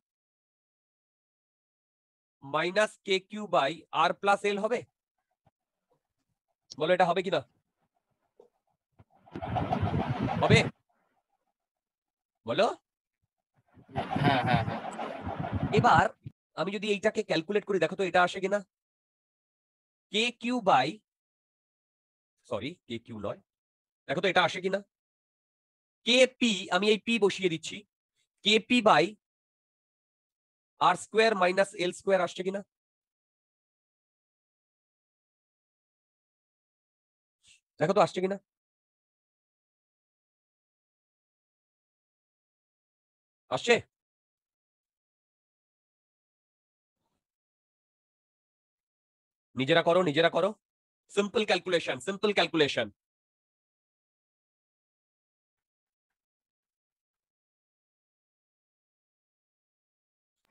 Minus K Q by R plus L হবে? বলো, এটা হবে কিনা? হবে? বলো। হ্যাঁ হ্যাঁ হ্যাঁ এবার আমি যদি এইটাকে ক্যালকুলেট করি, দেখো তো এটা আসে কিনা। K Q by, sorry K Q নয়, দেখো তো এটা আসে কিনা। কে পি, আমি এই পি বসিয়ে দিচ্ছি, K P by R square minus L square আসছে কিনা? দেখো তো আসছে কিনা। আসছে? নিজেরা করো, নিজেরা করো, সিম্পল ক্যালকুলেশন, সিম্পল ক্যালকুলেশন।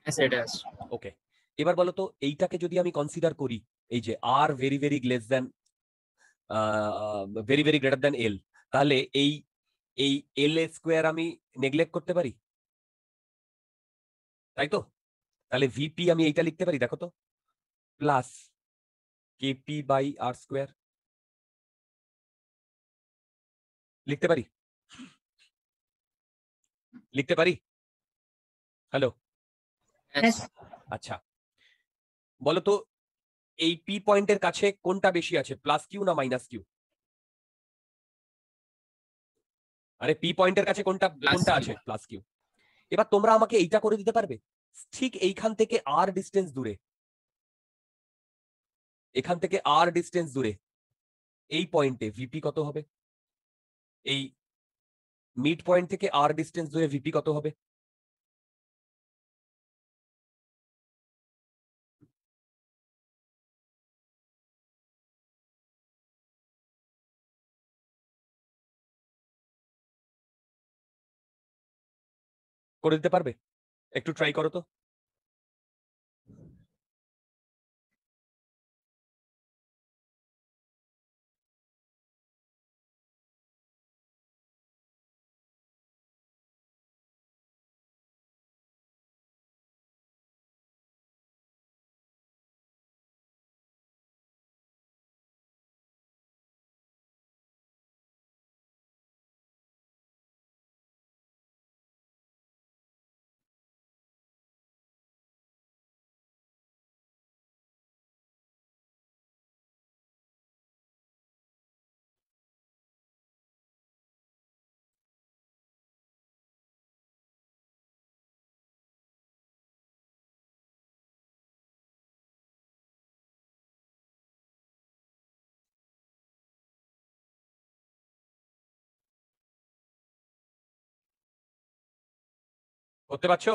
সেটা আছে। ওকে, এবার বলো তো এইটাকে যদি আমি কনসিডার করি, এই যে R very very less than, very very greater than L, তাহলে এই এই এল স্কোয়ার আমি নেগলেক্ট করতে পারি, তাই তো? তাহলে ভিপি আমি এইটা লিখতে পারি, দেখো তো, plus KP by R square লিখতে পারি, লিখতে পারি। Hello, Yes. আচ্ছা, বলো তো এই পি পয়েন্টের কাছে কোনটা বেশি আছে, প্লাস কিউ না মাইনাস কিউ? আরে পি পয়েন্টের কাছে কোনটা Plus কোনটা Q। আছে? Plus Q. এবার তোমরা আমাকে এইটা করে দিতে পারবে, ঠিক এইখান থেকে আর ডিস্টেন্স দূরে, এখান থেকে আর ডিস্টেন্স দূরে এই পয়েন্টে ভিপি কত হবে? এই মিড পয়েন্ট থেকে আর ডিস্টেন্স দূরে ভিপি কত হবে? করে দিতে পারবে? একটু ট্রাই করো তো। করতে পারছো?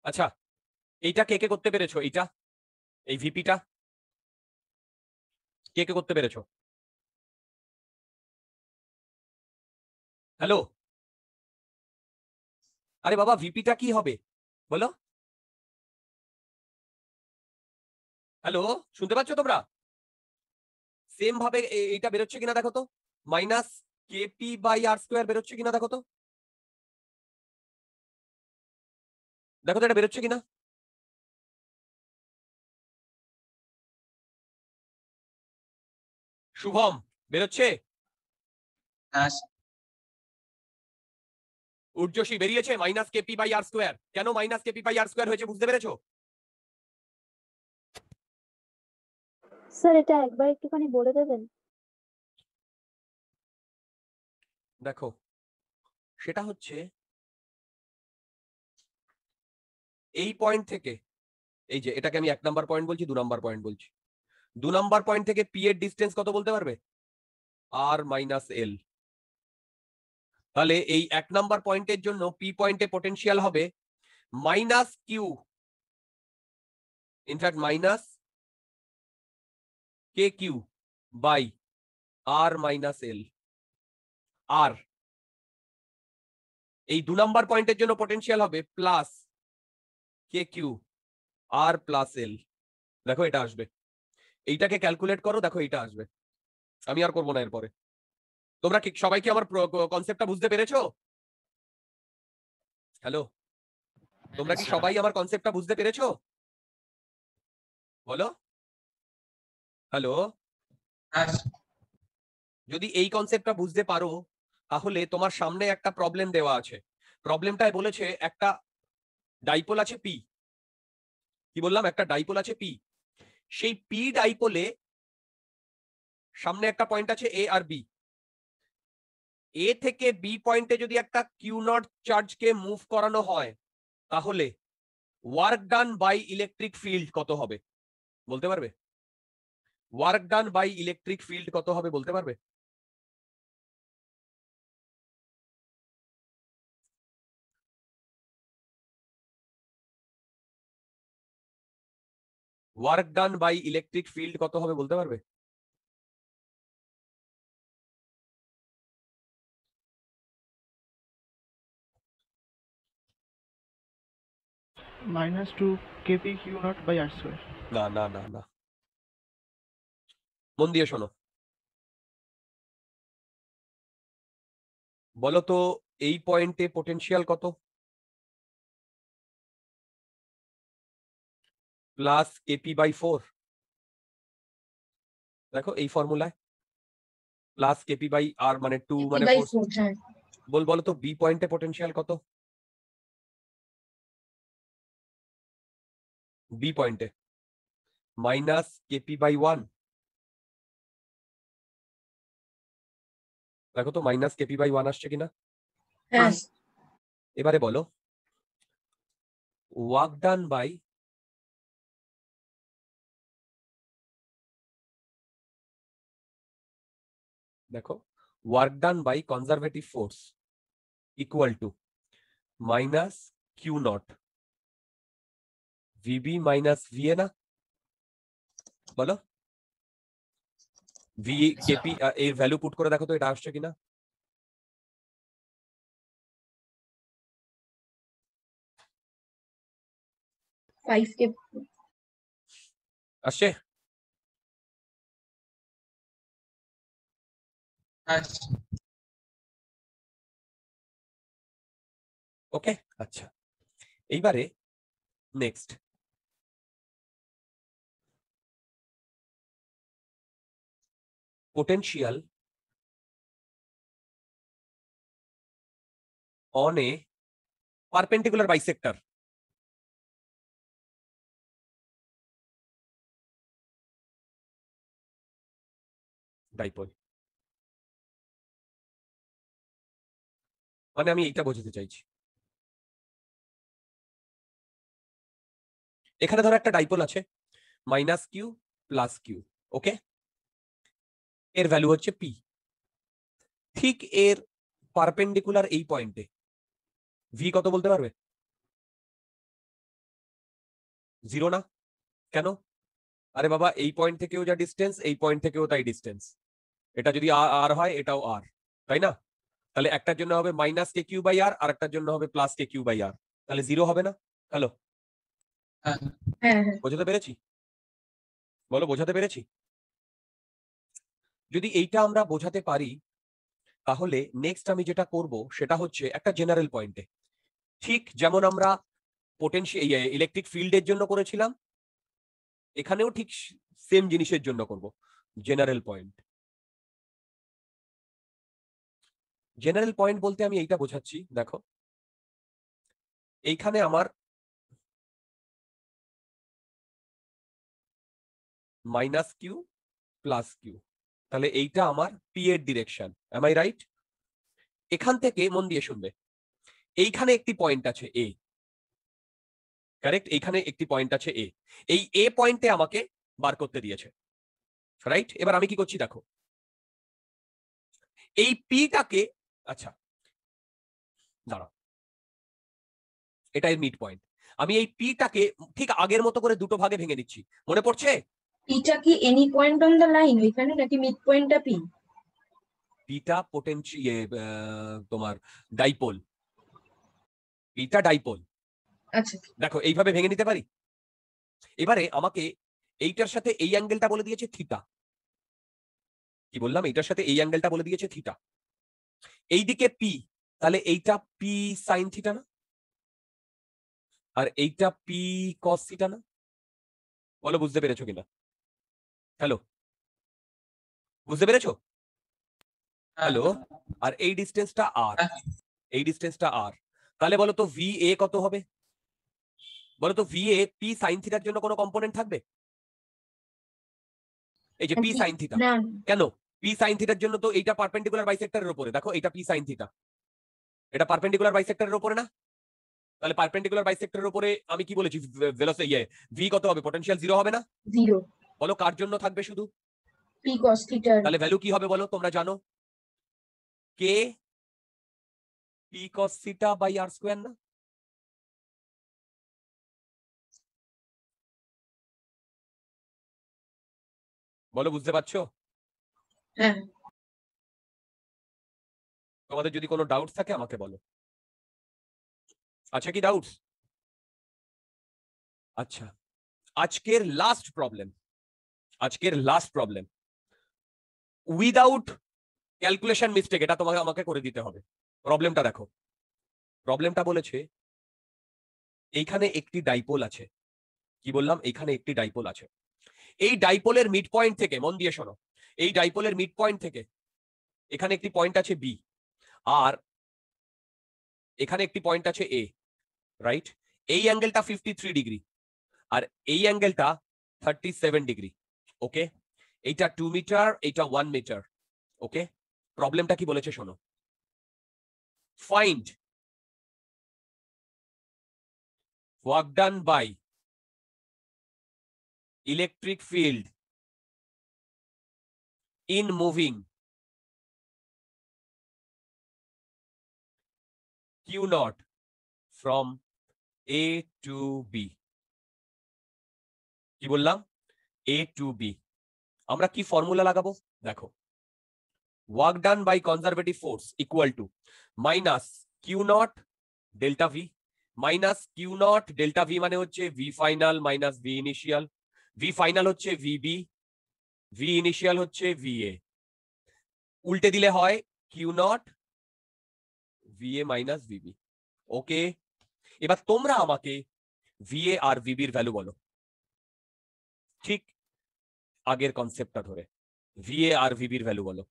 আচ্ছা, এইটা কে কে করতে পেরেছো? এইটা, এই ভিপিটা কে কে করতে পেরেছো? হ্যালো, আরে বাবা, ভিপিটা কি হবে বলো? হ্যালো, শুনতে পাচ্ছ তোমরা? সেম ভাবে এইটা বেরোচ্ছে কিনা দেখো তো, minus KP by R square বেরোচ্ছে কিনা দেখো তো, দেখো তো এটা বেরোচ্ছে কিনা। শুভম বেরোচ্ছে? হ্যাঁ ঊর্ধ্বশী বেরিয়েছে minus KP by R square. কেন minus KP by R square হয়েছে বুঝতে পেরেছো? স্যার এটা একবার একটুখানি বলে দেবেন? দেখো সেটা হচ্ছে এই পয়েন্ট থেকে, এই যে এটাকে আমি 1 নাম্বার পয়েন্ট বলছি, 2 নাম্বার পয়েন্ট বলছি। 2 নাম্বার পয়েন্ট থেকে পি এর ডিস্টেন্স কত বলতে পারবে? আর মাইনাস এল। তাহলে এই 1 নাম্বার পয়েন্টের জন্য পি পয়েন্টে পোটেনশিয়াল হবে minus Q, in fact minus K Q by R minus L. আর এই 2 নাম্বার পয়েন্টের জন্য পোটেনশিয়াল হবে plus K Q R plus L. দেখো এটা আসবে, এইটাকে ক্যালকুলেট করো, দেখো এটা আসবে। আমি আর করবো না এরপরে। তোমরা কি সবাই কি আমার কনসেপ্টটা বুঝতে পেরেছো? হ্যালো, তোমরা কি সবাই আমার কনসেপ্টটা বুঝতে পেরেছো? বলো হ্যালো। যদি এই কনসেপ্টটা বুঝতে পারো তাহলে তোমার সামনে একটা প্রবলেম দেওয়া আছে। প্রবলেমটায় বলেছে একটা ডাইপোল আছে পি। কি বললাম? একটা ডাইপোল আছে পি। সেই পি ডাইপোলে সামনে একটা পয়েন্ট আছে এ আর বি। এ থেকে বি পয়েন্টে যদি একটা কিউ নট চার্জকে মুভ করানো হয় তাহলে work done by electric field কত হবে বলতে পারবে? Work done by electric field কত হবে বলতে পারবে? Work done by electric field কত হবে বলতে পারবে? -2 kp q naught by r square। না না না না, মন দিয়ে শোনো। বলো তো এই পয়েন্টে পোটেনশিয়াল কত? Plus KP by 4। দেখো এই ফর্মুলায় প্লাস কেপি বাই আর মানে 2 মানে 4। হ্যাঁ বলো তো বি পয়েন্টে পোটেনশিয়াল কত? বি পয়েন্টে মাইনাস কেপি বাই 1। দেখো তো মাইনাস কেপি বাই 1 আসছে কিনা। হ্যাঁ এবারে বলো ওয়ার্ক ডান বাই দেখো work done by conservative force equal to minus Q naught VB minus VA না? বলো ভি কেপি এর ভ্যালু পুট করে দেখো তো এটা আসছে কিনা। ফাইভ কে আসছে? ওকে আচ্ছা, এইবারে next potential on a perpendicular bisector। dipole মানে আমি এইটা বোঝাতে চাইছি। এখানে ধরো একটা ডাইপোল আছে মাইনাস কিউ প্লাস কিউ, ওকে? এর ভ্যালু হচ্ছে পি। ঠিক এর পারপেন্ডিকুলার এই পয়েন্টে ভি কত বলতে পারবে? 0 না? কেন? আরে বাবা এই পয়েন্ট থেকেও যা ডিস্টেন্স এই পয়েন্ট থেকেও তাই ডিস্টেন্স। এটা যদি আর হয় এটাও আর, তাই না? তাহলে একটার জন্য হবে মাইনাস কে কিউ বাই আর, আর একটার জন্য হবে প্লাস কে কিউ বাই আর। তাহলে 0 হবে না? হ্যালো, হ্যাঁ হ্যাঁ বোঝাতে পেরেছি? বলো বোঝাতে পেরেছি? যদি এইটা আমরা বোঝাতে পারি তাহলে নেক্সট আমি যেটা করব সেটা হচ্ছে একটা জেনারেল পয়েন্টে, ঠিক যেমন আমরা পোটেনশিয়াল ইলেকট্রিক ফিল্ডের জন্য করেছিলাম, এখানেও ঠিক সেম জিনিসের জন্য করব, জেনারেল পয়েন্ট। জেনারেল পয়েন্ট বলতে আমি এইটা বোঝাচ্ছি, দেখো এইখানে আমার মাইনাস কিউ প্লাস কিউ, তাহলে এইটা আমার পি এর ডিরেকশন, এম আই রাইট? এখান থেকে মন দিয়ে শুনবে, এইখানে একটি পয়েন্ট আছে এ, কারেক্ট? এইখানে একটি পয়েন্ট আছে এ, এই এ পয়েন্টে আমাকে বার করতে দিয়েছে, রাইট? এবার আমি কি করছি দেখো, এই পিটাকে, আচ্ছা দাঁড়াও, এটা এর মিড পয়েন্ট, আমি এই পিটাকে ঠিক আগের মতো করে দুটো ভাগে ভেঙে নিচ্ছি, মনে পড়ছে? পিটা কি any point on the line ওইখানে, নাকি মিড পয়েন্টটা পি? পিটা তোমার ডাইপোল, পিটা ডাইপোল। আচ্ছা, দেখো এইভাবে ভেঙে নিতে পারি। এবারে আমাকে এইটার সাথে এই অ্যাঙ্গেলটা বলে দিয়েছে থিটা, কি বললাম? এইটার সাথে এই অ্যাঙ্গেলটা বলে দিয়েছে থিটা, এইদিকে পি, তাহলে এইটা পি সাইন থিটা না? আর এইটা পি কস থিটা না? বলো বুঝতে পেরেছো কিনা? হ্যালো, বুঝতে পেরেছো? হ্যালো, আর এই ডিস্টেন্সটা আর, এই ডিস্টেন্সটা আর, তাহলে বলো তো ভি এ কত হবে? বলো তো ভি এ পি সাইন থিটার জন্য কোনো কম্পোনেন্ট থাকবে? এই যে পি সাইন থিটা, না কেন পি সাইন থিটার জন্য? তো এইটা পারপেন্ডিকুলার বাইসেক্টরের উপরে, দেখো এটা পি সাইন থিটা, এটা পারপেন্ডিকুলার বাইসেক্টরের উপরে না? তাহলে পারপেন্ডিকুলার বাইসেক্টরের উপরে আমি কি বলেছি, ভেলোসিটি ভি কত হবে? পটেনশিয়াল জিরো হবে না? জিরো, বলো কার জন্য থাকবে শুধু? পি কস থিটার। তাহলে ভ্যালু কি হবে বলো, তোমরা জানো, K P cos theta by R square না? বলো বুঝতে পারছো? হ্যাঁ, তোমাদের যদি কোনো ডাউট থাকে আমাকে বলো, আচ্ছা কি ডাউটস? আচ্ছা, আজকের লাস্ট প্রবলেম, আজকের last problem without calculation mistake, এটা তোমাকে আমাকে করে দিতে হবে। প্রবলেমটা দেখো, প্রবলেমটা বলেছে এইখানে একটি ডাইপোল আছে, কি বললাম? এইখানে একটি ডাইপোল আছে, এই ডাইপোলের মিড পয়েন্ট থেকে, মন দিয়ে শোনো, এই ডাইপোলের মিড পয়েন্ট থেকে এখানে একটি পয়েন্ট আছে বি, আর এখানে একটি পয়েন্ট আছে এ, রাইট? এই অ্যাঙ্গেলটা 53 ডিগ্রি আর এই অ্যাঙ্গেলটা 37 ডিগ্রি, ওকে? এইটা 2 মিটার, এইটা 1 মিটার, ওকে? প্রবলেমটা কি বলেছে শোনো, find work done by electric field in moving Q naught from A to B, কি বললাম? A to B। আমরা কি ফর্মুলা লাগাবো দেখো, work done by conservative force equal to minus Q naught delta V, minus Q naught delta V মানে হচ্ছে V final minus V initial, V final হচ্ছে VB, V initial হচ্ছে VA, উল্টে দিলে হয় Q naught VA minus VB, okay? এবার তোমরা আমাকে ভিএ আর ভিবির ভ্যালু বলো, ঠিক আগের কনসেপ্টটা ধরে ভিএ আর ভিবির ভ্যালু বলো।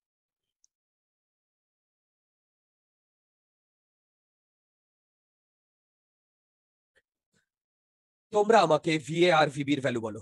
তোমরা আমাকে ভিএ আর ভিবির ভ্যালু বলো।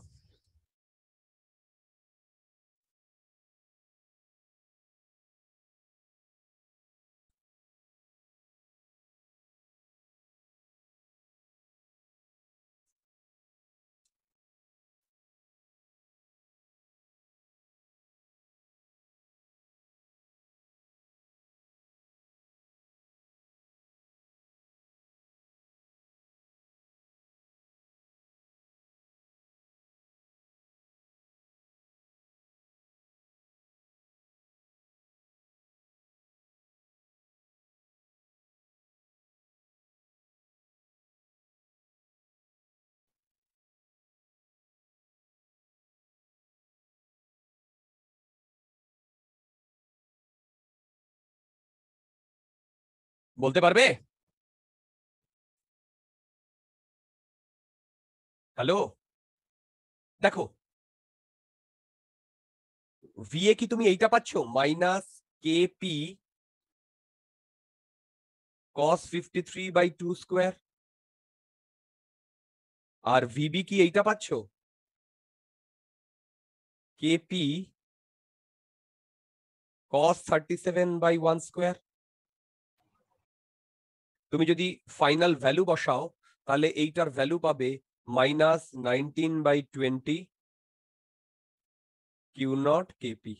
বলতে পারবে? হ্যালো, দেখো ভিএ কি তুমি এইটা পাচ্ছ, মাইনাস কেপি cos 53/2 স্কোয়ার, আর ভিবি কি এইটা পাচ্ছ, কেপি cos 37/1 স্কোয়ার। তুমি যদি ফাইনাল ভ্যালু বসাও তাহলে এইটার ভ্যালু পাবে মাইনাস 19/20 কিউ নট কেপি।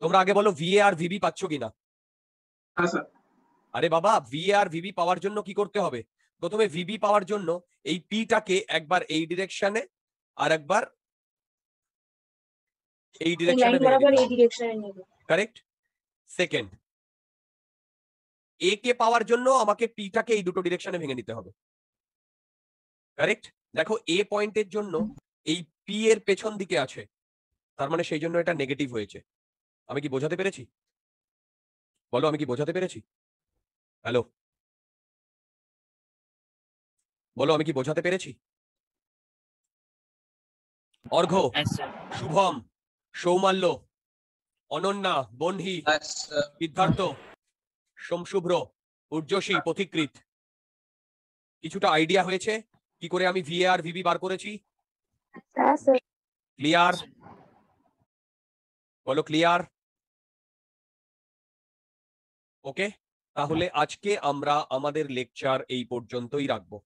তোমরা আগে বলো ভিএ আর ভিবি পাচ্ছ কিনা। हाँ सर। আরে বাবা, ভিএ আর ভিবি পাওয়ার জন্য কি করতে হবে, প্রথমে ভিবি পাওয়ার জন্য এই পিটাকে একবার এই ডিরেকশনে আর একবার এই লাইন ডিরেকশনে বরাবর এই ডিরেকশনে নেব। কারেক্ট। সেকেন্ড, এ কে পাওয়ার জন্য আমাকে পিটাকে এই দুটো ডিরেকশনে ভেঙে নিতে হবে। কারেক্ট। দেখো এ পয়েন্টের জন্য এই পি এর পেছন দিকে আছে, তার মানে সেই জন্য এটা নেগেটিভ হয়েছে। আমি কি বোঝাতে পেরেছি? বলো আমি কি বোঝাতে পেরেছি? হ্যালো, বলো আমি কি বোঝাতে পেরেছি? অর্ঘ্য, হ্যাঁ স্যার। শুভম, সৌমাল্য, অনন্যা, বনহি, সিদ্ধার্থ, সোমশুভ্র, উর্জশী, পথিকৃত, কিছুটা আইডিয়া হয়েছে কি করে আমি ভিএ আর ভিবি বার করেছি? হ্যাঁ স্যার। ক্লিয়ার? বলো ক্লিয়ার? ওকে, তাহলে আজকে আমরা আমাদের লেকচার এই পর্যন্তই রাখবো।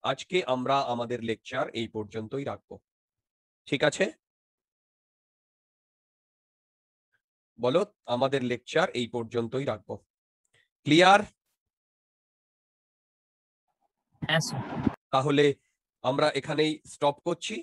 আজকে আমরা আমাদের লেকচার এই পর্যন্তই রাখবো, ঠিক আছে? বলো আমাদের লেকচার এই পর্যন্তই রাখবো। ক্লিয়ার? হ্যাঁ স্যার। তাহলে আমরা এখানেই স্টপ করছি।